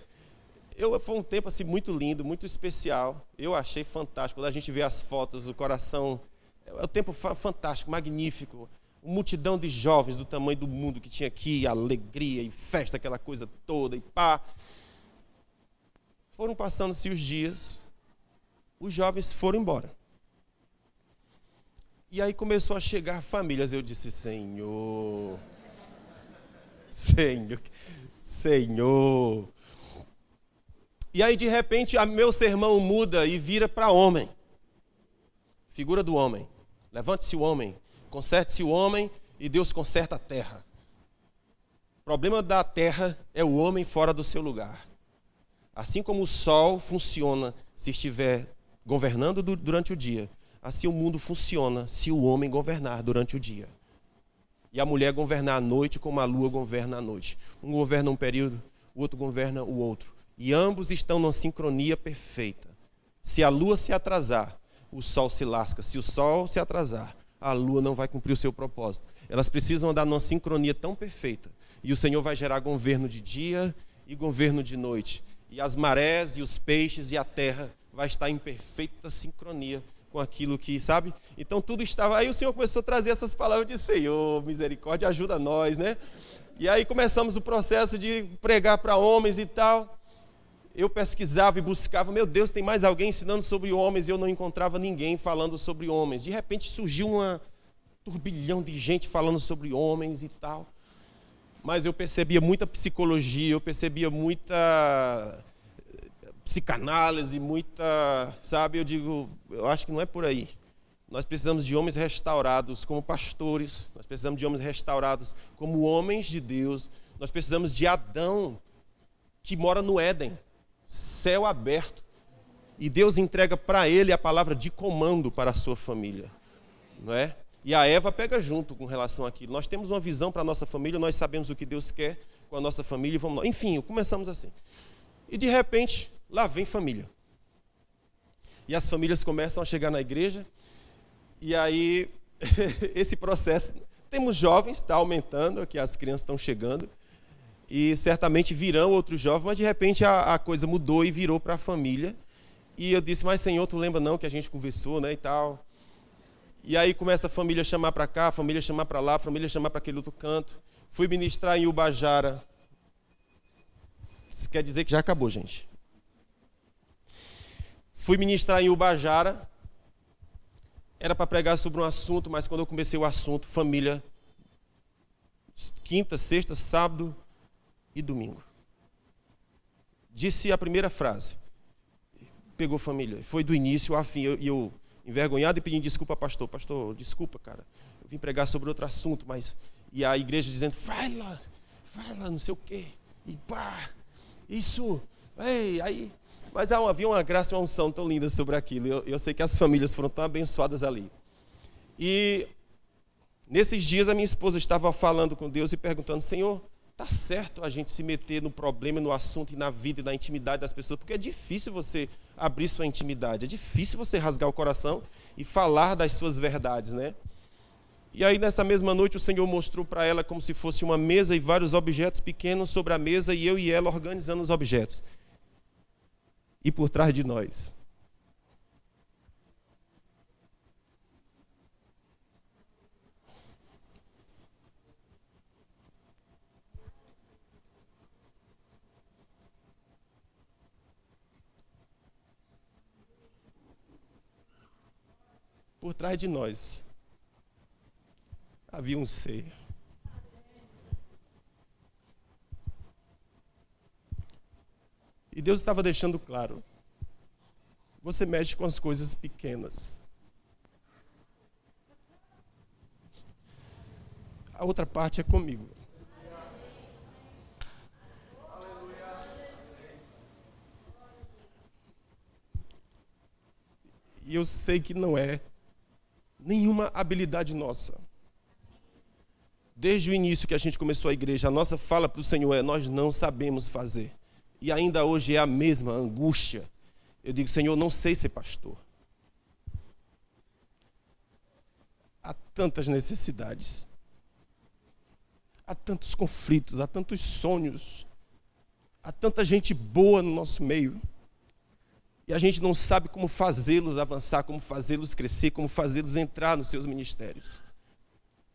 foi um tempo assim muito lindo, muito especial, eu achei fantástico, quando a gente vê as fotos, o coração, é um tempo fantástico, magnífico, uma multidão de jovens do tamanho do mundo que tinha aqui, alegria e festa, aquela coisa toda, e pá. Foram passando-se os dias, os jovens foram embora. E aí começou a chegar famílias. Eu disse: Senhor, Senhor. E aí de repente meu sermão muda e vira para homem. Figura do homem. Levante-se o homem, conserte-se o homem e Deus conserta a terra. O problema da terra é o homem fora do seu lugar. Assim como o sol funciona se estiver governando durante o dia, assim o mundo funciona se o homem governar durante o dia. E a mulher governar à noite como a lua governa à noite. Um governa um período, o outro governa o outro. E ambos estão numa sincronia perfeita. Se a lua se atrasar, o sol se lasca. Se o sol se atrasar, a lua não vai cumprir o seu propósito. Elas precisam andar numa sincronia tão perfeita. E o Senhor vai gerar governo de dia e governo de noite. E as marés e os peixes e a terra vai estar em perfeita sincronia com aquilo que, sabe? Então tudo estava... Aí o Senhor começou a trazer essas palavras de: Senhor, misericórdia, ajuda nós, né? E aí começamos o processo de pregar para homens e tal. Eu pesquisava e buscava: meu Deus, tem mais alguém ensinando sobre homens? E eu não encontrava ninguém falando sobre homens. De repente surgiu um turbilhão de gente falando sobre homens e tal. Mas eu percebia muita psicologia, eu percebia muita psicanálise, muita, sabe, eu acho que não é por aí. Nós precisamos de homens restaurados como pastores, nós precisamos de homens restaurados como homens de Deus, nós precisamos de Adão, que mora no Éden, céu aberto, e Deus entrega para ele a palavra de comando para a sua família, não é? E a Eva pega junto com relação àquilo. Nós temos uma visão para a nossa família, nós sabemos o que Deus quer com a nossa família, vamos... Enfim, começamos assim. E de repente, lá vem família. E as famílias começam a chegar na igreja, e aí, esse processo... Temos jovens, está aumentando, aqui as crianças estão chegando, e certamente virão outros jovens, mas de repente a coisa mudou e virou para a família. E eu disse: mas Senhor, tu lembra não que a gente conversou, né, e tal... E aí começa a família a chamar para cá, a família a chamar para lá, a família a chamar para aquele outro canto. Fui ministrar em Ubajara. Isso quer dizer que já acabou, gente. Fui ministrar em Ubajara. Era para pregar sobre um assunto, mas quando eu comecei o assunto, família, quinta, sexta, sábado e domingo. Disse a primeira frase. Pegou família. Foi do início ao fim. Eu envergonhado e pedindo desculpa, pastor, desculpa, cara, eu vim pregar sobre outro assunto, mas... E a igreja dizendo: vai lá, não sei o quê, e pá, isso, ei, aí Mas havia uma graça e uma unção tão linda sobre aquilo. Eu sei que as famílias foram tão abençoadas ali. E nesses dias a minha esposa estava falando com Deus e perguntando: Senhor, está certo a gente se meter no problema, no assunto e na vida e na intimidade das pessoas? Porque é difícil você abrir sua intimidade, é difícil você rasgar o coração e falar das suas verdades, né? E aí nessa mesma noite o Senhor mostrou para ela como se fosse uma mesa e vários objetos pequenos sobre a mesa, e eu e ela organizando os objetos. E por trás de nós, havia um ser. E Deus estava deixando claro: você mexe com as coisas pequenas. A outra parte é comigo. E eu sei que não é nenhuma habilidade nossa. Desde o início que a gente começou a igreja, a nossa fala para o Senhor é: nós não sabemos fazer. E ainda hoje é a mesma angústia. Eu digo: Senhor, não sei ser pastor. Há tantas necessidades, há tantos conflitos, há tantos sonhos, há tanta gente boa no nosso meio. E a gente não sabe como fazê-los avançar, como fazê-los crescer, como fazê-los entrar nos seus ministérios.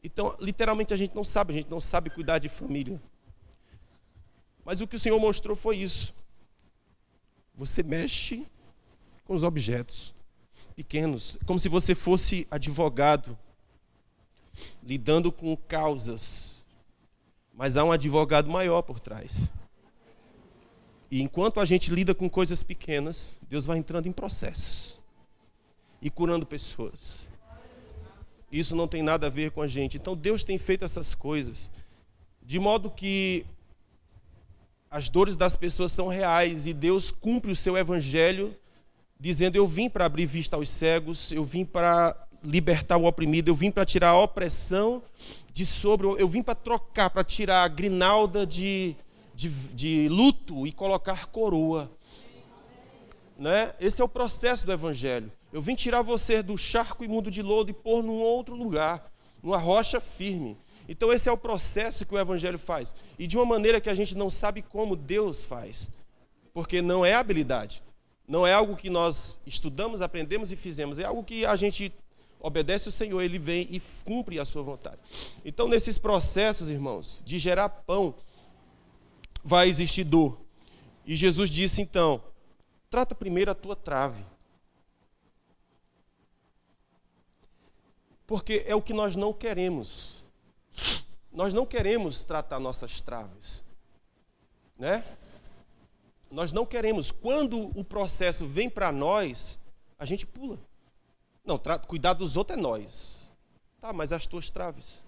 Então, literalmente, a gente não sabe cuidar de família. Mas o que o Senhor mostrou foi isso. Você mexe com os objetos pequenos, como se você fosse advogado, lidando com causas. Mas há um advogado maior por trás. E enquanto a gente lida com coisas pequenas, Deus vai entrando em processos e curando pessoas. Isso não tem nada a ver com a gente. Então Deus tem feito essas coisas de modo que as dores das pessoas são reais e Deus cumpre o seu evangelho dizendo: eu vim para abrir vista aos cegos, eu vim para libertar o oprimido, eu vim para tirar a opressão de sobre, eu vim para trocar, para tirar a grinalda de luto e colocar coroa. Né? Esse é o processo do evangelho. Eu vim tirar você do charco imundo de lodo e pôr num outro lugar, numa rocha firme. Então esse é o processo que o evangelho faz. E de uma maneira que a gente não sabe como Deus faz. Porque não é habilidade. Não é algo que nós estudamos, aprendemos e fizemos. É algo que a gente obedece ao Senhor, Ele vem e cumpre a sua vontade. Então nesses processos, irmãos, de gerar pão, vai existir dor. E Jesus disse então: trata primeiro a tua trave. Porque é o que nós não queremos. Nós não queremos tratar nossas traves. Né? Nós não queremos. Quando o processo vem para nós, a gente pula. Não, cuidar dos outros é nós. Tá, mas as tuas traves.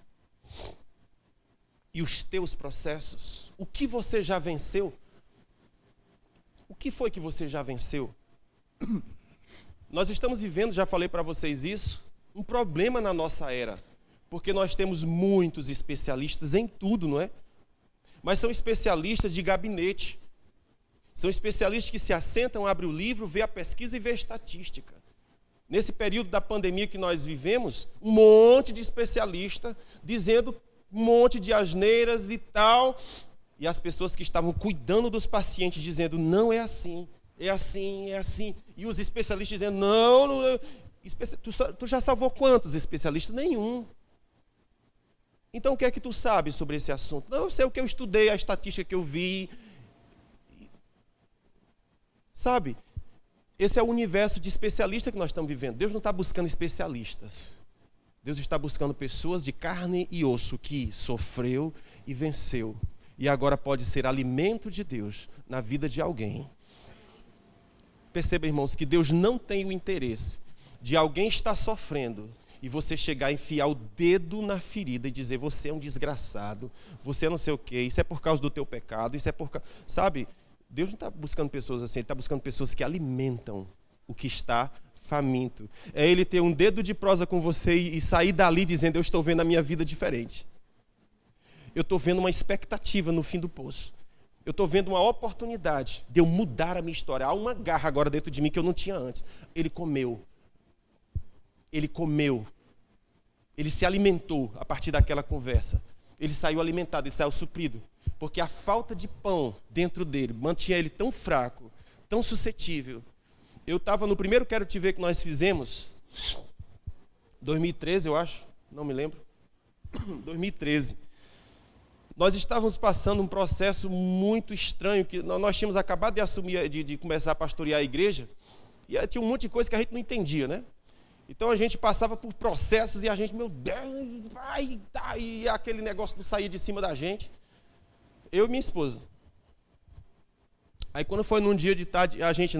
E os teus processos. O que você já venceu? O que foi que você já venceu? Nós estamos vivendo, já falei para vocês isso, um problema na nossa era, porque nós temos muitos especialistas em tudo, não é? Mas são especialistas de gabinete. São especialistas que se assentam, abrem o livro, vê a pesquisa e vê a estatística. Nesse período da pandemia que nós vivemos, um monte de especialista dizendo um monte de asneiras e tal, e as pessoas que estavam cuidando dos pacientes dizendo: não é assim, é assim, é assim. E os especialistas dizendo: não, não. Tu já salvou quantos especialistas? Nenhum. Então o que é que tu sabe sobre esse assunto? Não, eu sei o que eu estudei, a estatística que eu vi. Sabe? Esse é o universo de especialistas que nós estamos vivendo. Deus não está buscando especialistas. Deus está buscando pessoas de carne e osso que sofreu e venceu. E agora pode ser alimento de Deus na vida de alguém. Perceba, irmãos, que Deus não tem o interesse de alguém estar sofrendo e você chegar a enfiar o dedo na ferida e dizer: você é um desgraçado, você não sei o quê, isso é por causa do teu pecado, isso é por causa... Sabe? Deus não está buscando pessoas assim, Ele está buscando pessoas que alimentam o que está faminto. É Ele ter um dedo de prosa com você e sair dali dizendo, eu estou vendo a minha vida diferente. Eu estou vendo uma expectativa no fim do poço. Eu estou vendo uma oportunidade de eu mudar a minha história. Há uma garra agora dentro de mim que eu não tinha antes. Ele comeu. Ele comeu. Ele se alimentou a partir daquela conversa. Ele saiu alimentado, ele saiu suprido. Porque a falta de pão dentro dele mantinha ele tão fraco, tão suscetível. Eu estava no primeiro Quero Te Ver que nós fizemos, 2013 eu acho, não me lembro, 2013. Nós estávamos passando um processo muito estranho, que nós tínhamos acabado de assumir, de começar a pastorear a igreja, e tinha um monte de coisa que a gente não entendia, né? Então a gente passava por processos e a gente, meu Deus, e aquele negócio não saía de cima da gente. Eu e minha esposa. Aí quando foi num dia de tarde, a gente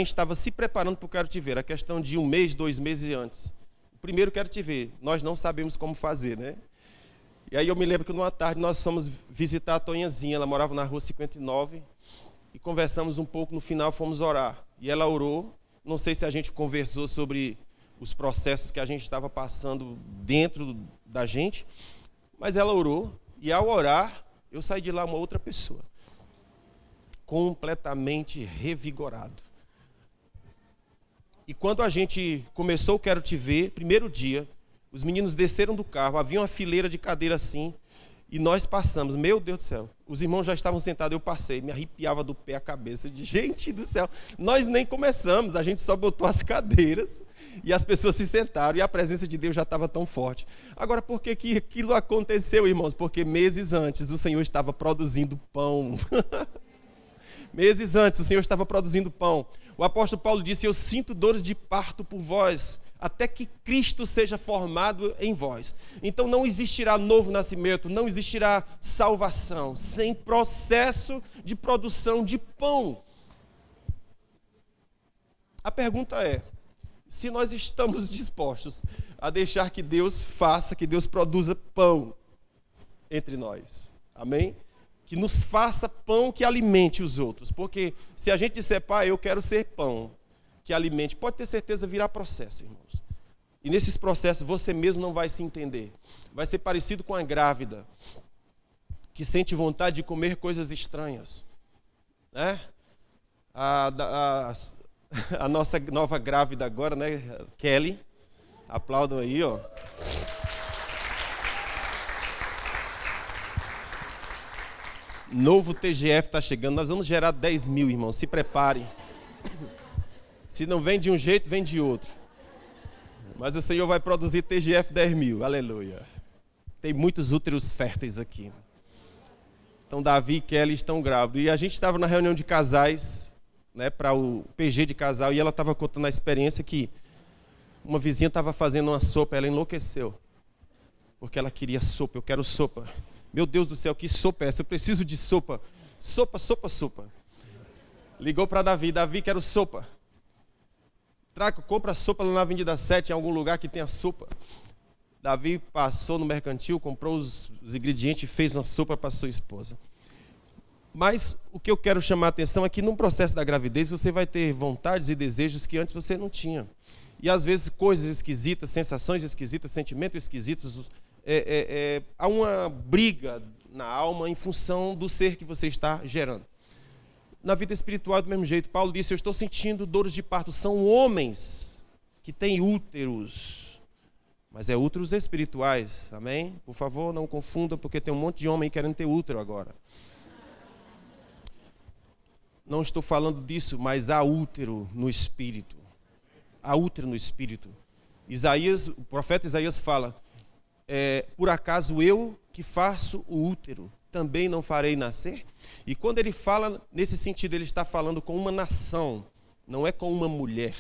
estava se preparando para o Quero Te Ver, a questão de 1 mês, 2 meses antes. O primeiro Quero Te Ver, nós não sabemos como fazer, né? E aí eu me lembro que numa tarde nós fomos visitar a Tonhazinha, ela morava na rua 59, e conversamos um pouco, no final fomos orar. E ela orou, não sei se a gente conversou sobre os processos que a gente estava passando dentro da gente, mas ela orou, e ao orar, eu saí de lá uma outra pessoa, completamente revigorado. E quando a gente começou o Quero Te Ver, primeiro dia, os meninos desceram do carro, havia uma fileira de cadeira assim, e nós passamos, meu Deus do céu, os irmãos já estavam sentados, eu passei, me arrepiava do pé à cabeça, de gente do céu, nós nem começamos, a gente só botou as cadeiras, e as pessoas se sentaram, e a presença de Deus já estava tão forte. Agora, por que que aquilo aconteceu, irmãos? Porque meses antes o Senhor estava produzindo pão. Meses antes o Senhor estava produzindo pão. O apóstolo Paulo disse, eu sinto dores de parto por vós, até que Cristo seja formado em vós. Então não existirá novo nascimento, não existirá salvação, sem processo de produção de pão. A pergunta é, se nós estamos dispostos a deixar que Deus faça, que Deus produza pão entre nós. Amém? Que nos faça pão que alimente os outros. Porque se a gente disser, pai, eu quero ser pão que alimente, pode ter certeza virá processo, irmãos. E nesses processos você mesmo não vai se entender. Vai ser parecido com a grávida, que sente vontade de comer coisas estranhas. Né? A nossa nova grávida agora, né, Kelly, aplaudam aí, ó. Novo TGF está chegando, nós vamos gerar 10 mil, irmãos, se preparem. Se não vem de um jeito, vem de outro. Mas o Senhor vai produzir TGF 10 mil, aleluia. Tem muitos úteros férteis aqui. Então Davi e Kelly estão grávidos. E a gente estava na reunião de casais, né, para o PG de casal, e ela estava contando a experiência que uma vizinha estava fazendo uma sopa, ela enlouqueceu. Porque ela queria sopa, eu quero sopa. Meu Deus do céu, que sopa é essa? Eu preciso de sopa. Sopa, sopa, sopa. Ligou para Davi, Davi, quero sopa. Traco, compra sopa lá na Avenida 7, em algum lugar que tenha sopa. Davi passou no mercantil, comprou os ingredientes e fez uma sopa para sua esposa. Mas o que eu quero chamar a atenção é que no processo da gravidez você vai ter vontades e desejos que antes você não tinha. E às vezes coisas esquisitas, sensações esquisitas, sentimentos esquisitos. Há uma briga na alma em função do ser que você está gerando. Na vida espiritual, do mesmo jeito, Paulo disse, eu estou sentindo dores de parto. São homens que têm úteros, mas é úteros espirituais, amém? Por favor, não confunda, porque tem um monte de homem querendo ter útero agora. Não estou falando disso, mas há útero no espírito. Há útero no espírito. O profeta Isaías fala, por acaso eu que faço o útero, também não farei nascer? E quando ele fala nesse sentido, ele está falando com uma nação, não é com uma mulher.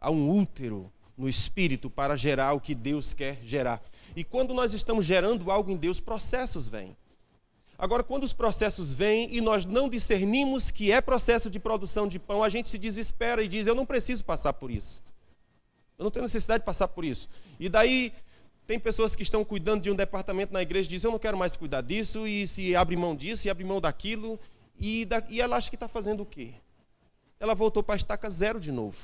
Há um útero no espírito para gerar o que Deus quer gerar. E quando nós estamos gerando algo em Deus, processos vêm. Agora, quando os processos vêm e nós não discernimos que é processo de produção de pão, a gente se desespera e diz, eu não preciso passar por isso. Eu não tenho necessidade de passar por isso. E daí tem pessoas que estão cuidando de um departamento na igreja e dizem, eu não quero mais cuidar disso, e se abre mão disso, e abre mão daquilo, E ela acha que está fazendo o quê? Ela voltou para a estaca zero de novo.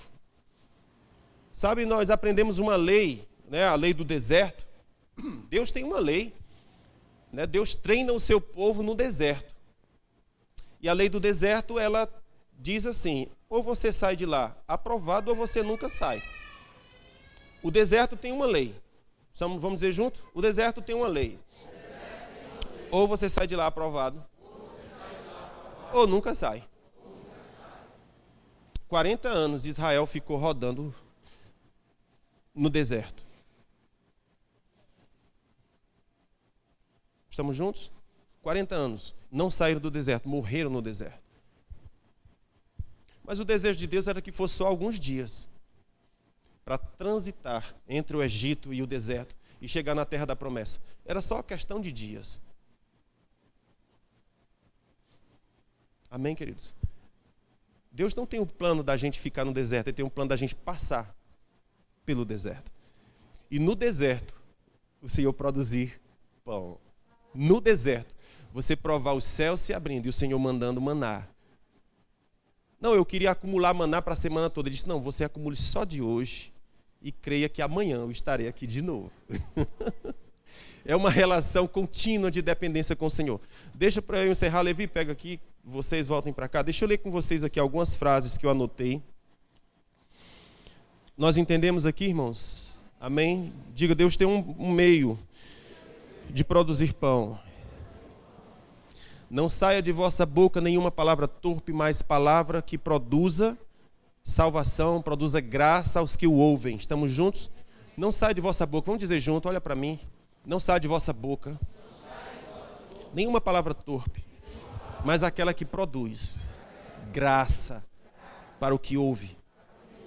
Sabe, nós aprendemos uma lei, né, a lei do deserto. Deus tem uma lei, né? Deus treina o seu povo no deserto. E a lei do deserto, ela diz assim, ou você sai de lá aprovado ou você nunca sai. O deserto tem uma lei. Vamos dizer junto? O deserto tem uma lei. Ou você sai de lá aprovado ou nunca sai. 40 anos Israel ficou rodando no deserto. Estamos juntos? 40 anos. Não saíram do deserto, morreram no deserto. Mas o desejo de Deus era que fosse só alguns dias para transitar entre o Egito e o deserto e chegar na terra da promessa. Era só questão de dias. Amém, queridos? Deus não tem o plano da gente ficar no deserto, Ele tem um plano da gente passar pelo deserto. E no deserto, o Senhor produzir pão. No deserto, você provar os céus se abrindo e o Senhor mandando maná. Não, eu queria acumular maná para a semana toda. Ele disse, não, você acumule só de hoje e creia que amanhã eu estarei aqui de novo. É uma relação contínua de dependência com o Senhor. Deixa para eu encerrar, Levi, pega aqui, vocês voltem para cá. Deixa eu ler com vocês aqui algumas frases que eu anotei. Nós entendemos aqui, irmãos? Amém? Diga, Deus tem um meio de produzir pão. Não saia de vossa boca nenhuma palavra torpe, mas palavra que produza salvação, produza graça aos que o ouvem. Estamos juntos? Não saia de vossa boca, vamos dizer junto, olha para mim. Não saia de vossa boca nenhuma palavra torpe, mas aquela que produz graça para o que ouve.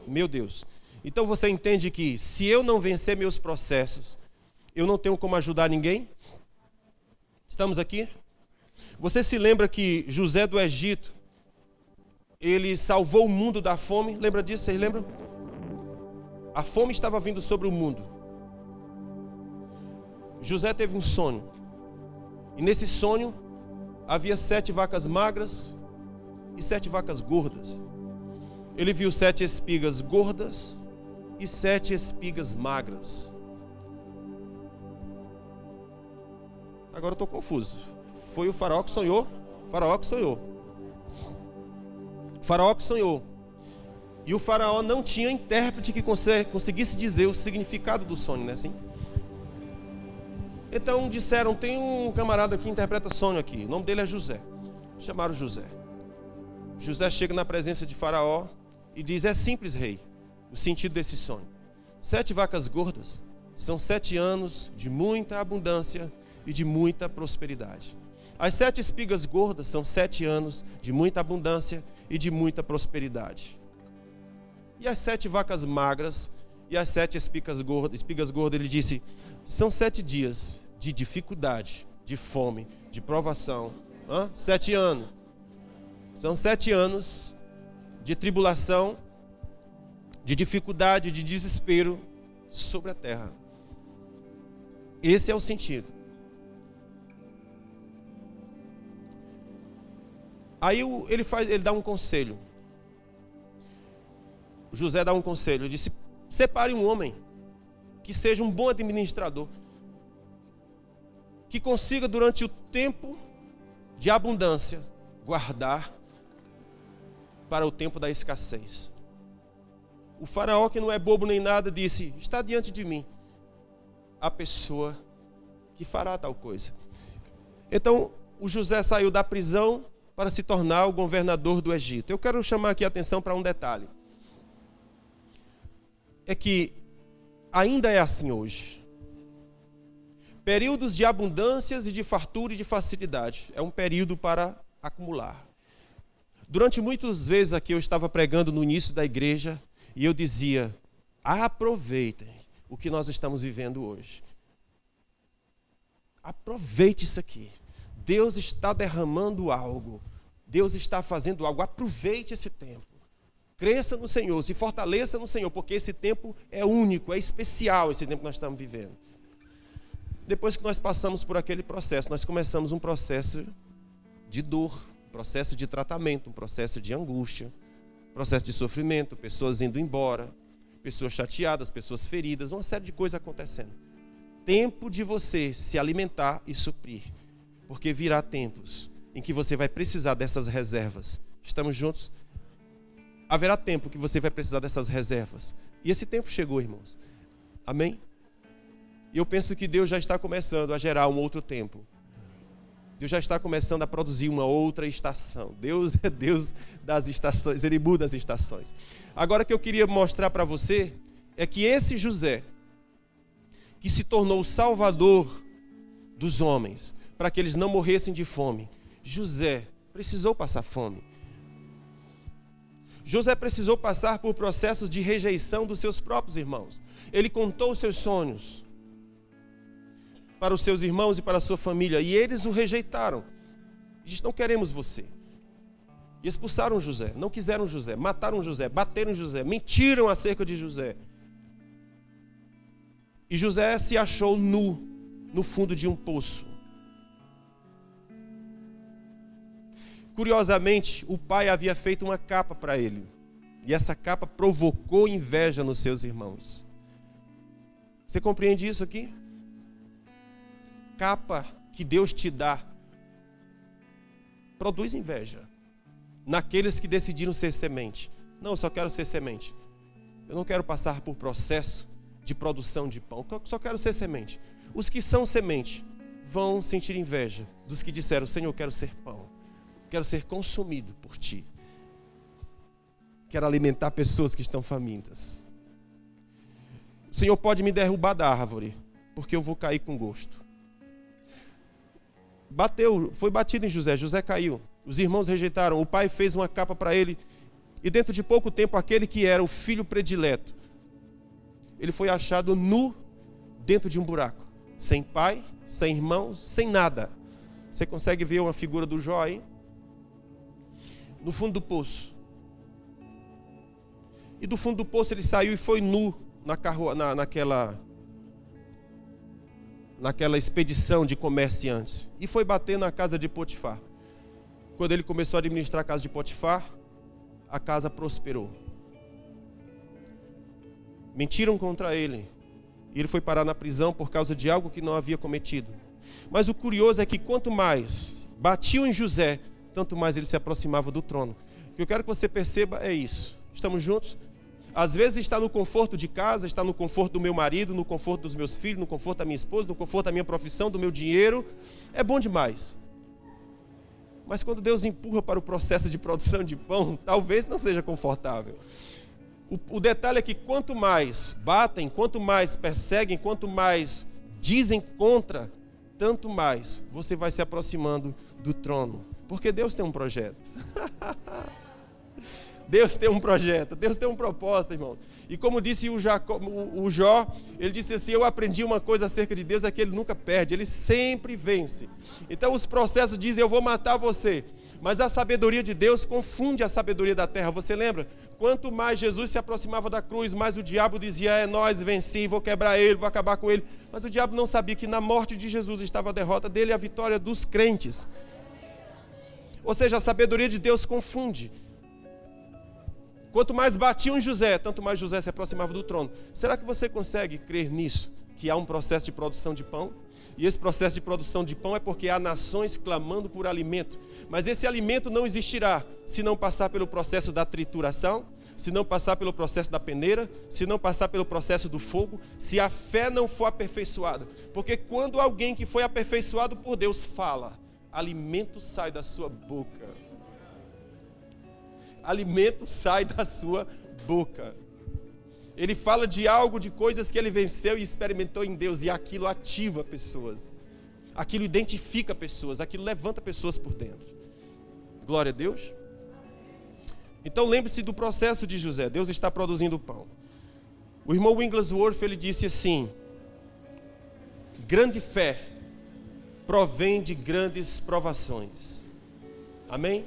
Meu Deus. Então você entende que se eu não vencer meus processos, eu não tenho como ajudar ninguém? Estamos aqui? Você se lembra que José do Egito, ele salvou o mundo da fome? Lembra disso? Vocês lembram? A fome estava vindo sobre o mundo. José teve um sonho. E nesse sonho, havia 7 vacas magras e 7 vacas gordas. Ele viu 7 espigas gordas e 7 espigas magras. Agora eu estou confuso. Foi o faraó que sonhou? O faraó que sonhou. O faraó que sonhou. E o faraó não tinha intérprete que conseguisse dizer o significado do sonho, não é assim? Então disseram, tem um camarada que interpreta sonho aqui. O nome dele é José. Chamaram José. José chega na presença de Faraó e diz, é simples, rei, o sentido desse sonho. 7 vacas gordas são 7 anos de muita abundância e de muita prosperidade. As 7 espigas gordas são 7 anos de muita abundância e de muita prosperidade. E as 7 vacas magras e as 7 espigas gordas, ele disse, são 7 dias de dificuldade, de fome, de provação. 7 anos. São 7 anos de tribulação, de dificuldade, de desespero sobre a terra. Esse é o sentido. Aí ele dá um conselho. José dá um conselho. Ele disse, separe um homem que seja um bom administrador, que consiga durante o tempo de abundância guardar para o tempo da escassez. O faraó, que não é bobo nem nada, disse, está diante de mim a pessoa que fará tal coisa. Então o José saiu da prisão para se tornar o governador do Egito. Eu quero chamar aqui a atenção para um detalhe. É que ainda é assim hoje. Períodos de abundâncias e de fartura e de facilidade. É um período para acumular. Durante muitas vezes aqui eu estava pregando no início da igreja e eu dizia, aproveitem o que nós estamos vivendo hoje. Aproveite isso aqui. Deus está derramando algo. Deus está fazendo algo. Aproveite esse tempo. Cresça no Senhor, se fortaleça no Senhor, porque esse tempo é único, é especial esse tempo que nós estamos vivendo. Depois que nós passamos por aquele processo, nós começamos um processo de dor, um processo de tratamento, um processo de angústia, processo de sofrimento, pessoas indo embora, pessoas chateadas, pessoas feridas, uma série de coisas acontecendo. Tempo de você se alimentar e suprir, porque virá tempos em que você vai precisar dessas reservas. Estamos juntos? Haverá tempo que você vai precisar dessas reservas. E esse tempo chegou, irmãos. Amém? E eu penso que Deus já está começando a gerar um outro tempo. Deus já está começando a produzir uma outra estação. Deus é Deus das estações, Ele muda as estações. Agora, o que eu queria mostrar para você é que esse José, que se tornou o salvador dos homens, para que eles não morressem de fome, José precisou passar fome. José precisou passar por processos de rejeição dos seus próprios irmãos. Ele contou os seus sonhos para os seus irmãos e para a sua família, e eles o rejeitaram. Diz: não queremos você. E expulsaram José, não quiseram José, mataram José, bateram José, mentiram acerca de José. E José se achou nu no fundo de um poço. Curiosamente, o pai havia feito uma capa para ele. E essa capa provocou inveja nos seus irmãos. Você compreende isso aqui? Capa que Deus te dá produz inveja naqueles que decidiram ser semente. Não, eu só quero ser semente. Eu não quero passar por processo de produção de pão. Eu só quero ser semente. Os que são semente vão sentir inveja dos que disseram: Senhor, eu quero ser pão. Quero ser consumido por ti. Quero alimentar pessoas que estão famintas. O Senhor pode me derrubar da árvore, porque eu vou cair com gosto. Foi batido em José, José caiu. Os irmãos rejeitaram, o pai fez uma capa para ele. E dentro de pouco tempo, aquele que era o filho predileto, ele foi achado nu dentro de um buraco. Sem pai, sem irmãos, sem nada. Você consegue ver uma figura do Jó aí? No fundo do poço. E do fundo do poço ele saiu e foi nu naquela expedição de comerciantes. E foi bater na casa de Potifar. Quando ele começou a administrar a casa de Potifar, a casa prosperou. Mentiram contra ele. E ele foi parar na prisão por causa de algo que não havia cometido. Mas o curioso é que quanto mais batiam em José, tanto mais ele se aproximava do trono. O que eu quero que você perceba é isso. Estamos juntos? Às vezes está no conforto de casa, está no conforto do meu marido, no conforto dos meus filhos, no conforto da minha esposa, no conforto da minha profissão, do meu dinheiro. É bom demais. Mas quando Deus empurra para o processo de produção de pão, talvez não seja confortável. O detalhe é que quanto mais batem, quanto mais perseguem, quanto mais dizem contra, tanto mais você vai se aproximando do trono. Porque Deus tem um projeto. Deus tem um projeto, Deus tem um propósito, irmão. E como disse o Jó, ele disse assim: eu aprendi uma coisa acerca de Deus, é que Ele nunca perde, Ele sempre vence. Então os processos dizem: eu vou matar você. Mas a sabedoria de Deus confunde a sabedoria da terra. Você lembra? Quanto mais Jesus se aproximava da cruz, mais o diabo dizia: é nós, venci, vou quebrar ele, vou acabar com ele. Mas o diabo não sabia que na morte de Jesus estava a derrota dele e a vitória dos crentes. Ou seja, a sabedoria de Deus confunde. Quanto mais batiam em José, tanto mais José se aproximava do trono. Será que você consegue crer nisso? Que há um processo de produção de pão? E esse processo de produção de pão é porque há nações clamando por alimento. Mas esse alimento não existirá se não passar pelo processo da trituração, se não passar pelo processo da peneira, se não passar pelo processo do fogo, se a fé não for aperfeiçoada. Porque quando alguém que foi aperfeiçoado por Deus fala, alimento sai da sua boca. Alimento sai da sua boca. Ele fala de algo, de coisas que ele venceu e experimentou em Deus, e aquilo ativa pessoas. Aquilo identifica pessoas, aquilo levanta pessoas por dentro. Glória a Deus. Então lembre-se do processo de José. Deus está produzindo pão. O irmão Wigglesworth, ele disse assim: grande fé provém de grandes provações. Amém?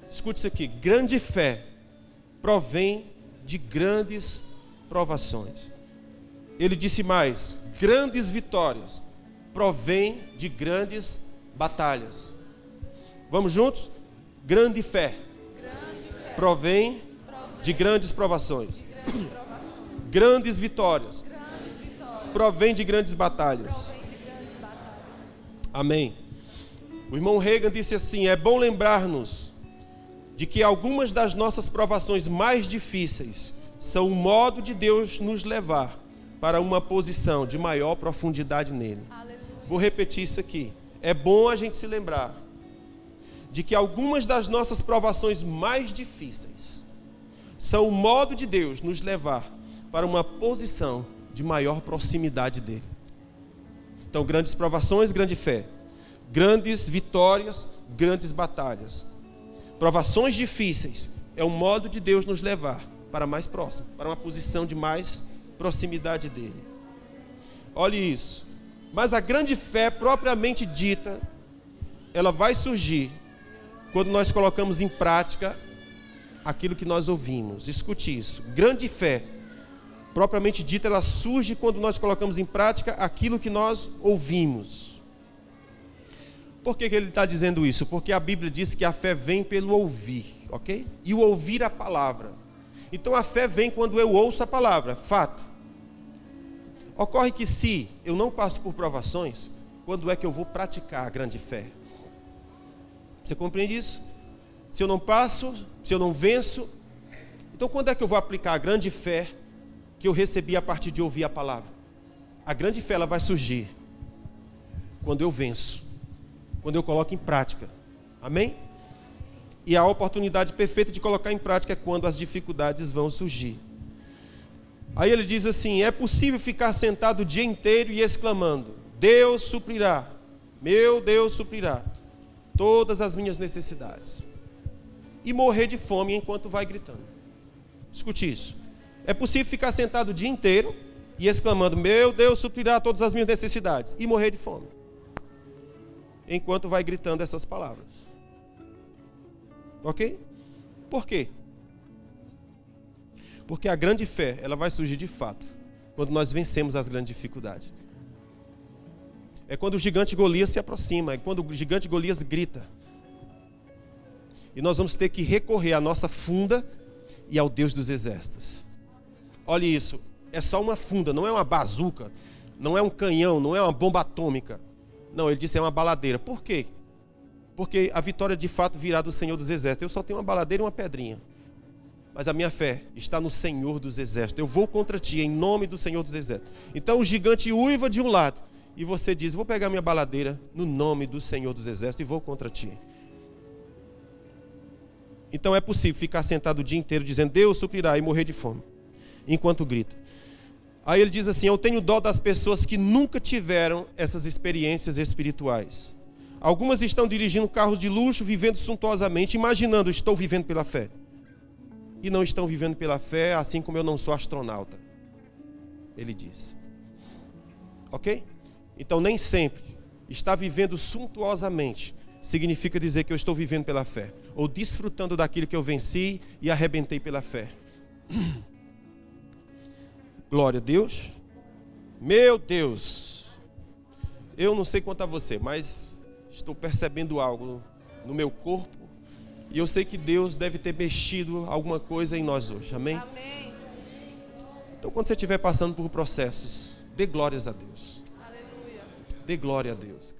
Escute isso aqui: grande fé provém de grandes provações. Ele disse mais: grandes vitórias provém de grandes batalhas. Vamos juntos? Grande fé provém de grandes provações. Grandes vitórias provém de grandes batalhas. Amém. O irmão Reagan disse assim: é bom lembrar-nos de que algumas das nossas provações mais difíceis são o modo de Deus nos levar para uma posição de maior profundidade nele. Aleluia. Vou repetir isso aqui. É bom a gente se lembrar de que algumas das nossas provações mais difíceis são o modo de Deus nos levar para uma posição de maior proximidade dele. Então, grandes provações, grande fé. Grandes vitórias, grandes batalhas. Provações difíceis é o modo de Deus nos levar para mais próximo, para uma posição de mais proximidade dele. Olhe isso. Mas a grande fé propriamente dita, ela vai surgir quando nós colocamos em prática aquilo que nós ouvimos. Escute isso. Grande fé propriamente dita, ela surge quando nós colocamos em prática aquilo que nós ouvimos. Por que ele está dizendo isso? Porque a Bíblia diz que a fé vem pelo ouvir, ok? E o ouvir a palavra. Então a fé vem quando eu ouço a palavra, fato. Ocorre que se eu não passo por provações, quando é que eu vou praticar a grande fé? Você compreende isso? Se eu não passo, se eu não venço, então quando é que eu vou aplicar a grande fé que eu recebi a partir de ouvir a palavra? A grande fé, ela vai surgir quando eu venço, quando eu coloco em prática. Amém? E a oportunidade perfeita de colocar em prática é quando as dificuldades vão surgir. Aí ele diz assim: é possível ficar sentado o dia inteiro e exclamando: Deus suprirá, meu Deus suprirá todas as minhas necessidades, e morrer de fome enquanto vai gritando. Escute isso. É possível ficar sentado o dia inteiro e exclamando: meu Deus suprirá todas as minhas necessidades, e morrer de fome enquanto vai gritando essas palavras. Ok? Por quê? Porque a grande fé, ela vai surgir de fato quando nós vencemos as grandes dificuldades. É quando o gigante Golias se aproxima, é quando o gigante Golias grita. E nós vamos ter que recorrer à nossa funda e ao Deus dos exércitos. Olha isso, é só uma funda, não é uma bazuca, não é um canhão, não é uma bomba atômica. Não, ele disse é uma baladeira. Por quê? Porque a vitória de fato virá do Senhor dos exércitos. Eu só tenho uma baladeira e uma pedrinha. Mas a minha fé está no Senhor dos exércitos. Eu vou contra ti em nome do Senhor dos exércitos. Então o gigante uiva de um lado e você diz: vou pegar minha baladeira no nome do Senhor dos exércitos e vou contra ti. Então é possível ficar sentado o dia inteiro dizendo Deus suprirá e morrer de fome enquanto grita. Aí ele diz assim: eu tenho dó das pessoas que nunca tiveram essas experiências espirituais. Algumas estão dirigindo carros de luxo, vivendo suntuosamente, imaginando estou vivendo pela fé. E não estão vivendo pela fé, assim como eu não sou astronauta. Ele diz. Ok? Então nem sempre estar vivendo suntuosamente significa dizer que eu estou vivendo pela fé, ou desfrutando daquilo que eu venci e arrebentei pela fé. Glória a Deus. Meu Deus, eu não sei quanto a você, mas estou percebendo algo no meu corpo, e eu sei que Deus deve ter mexido alguma coisa em nós hoje, amém? Amém. Então quando você estiver passando por processos, dê glórias a Deus. Aleluia. Dê glória a Deus.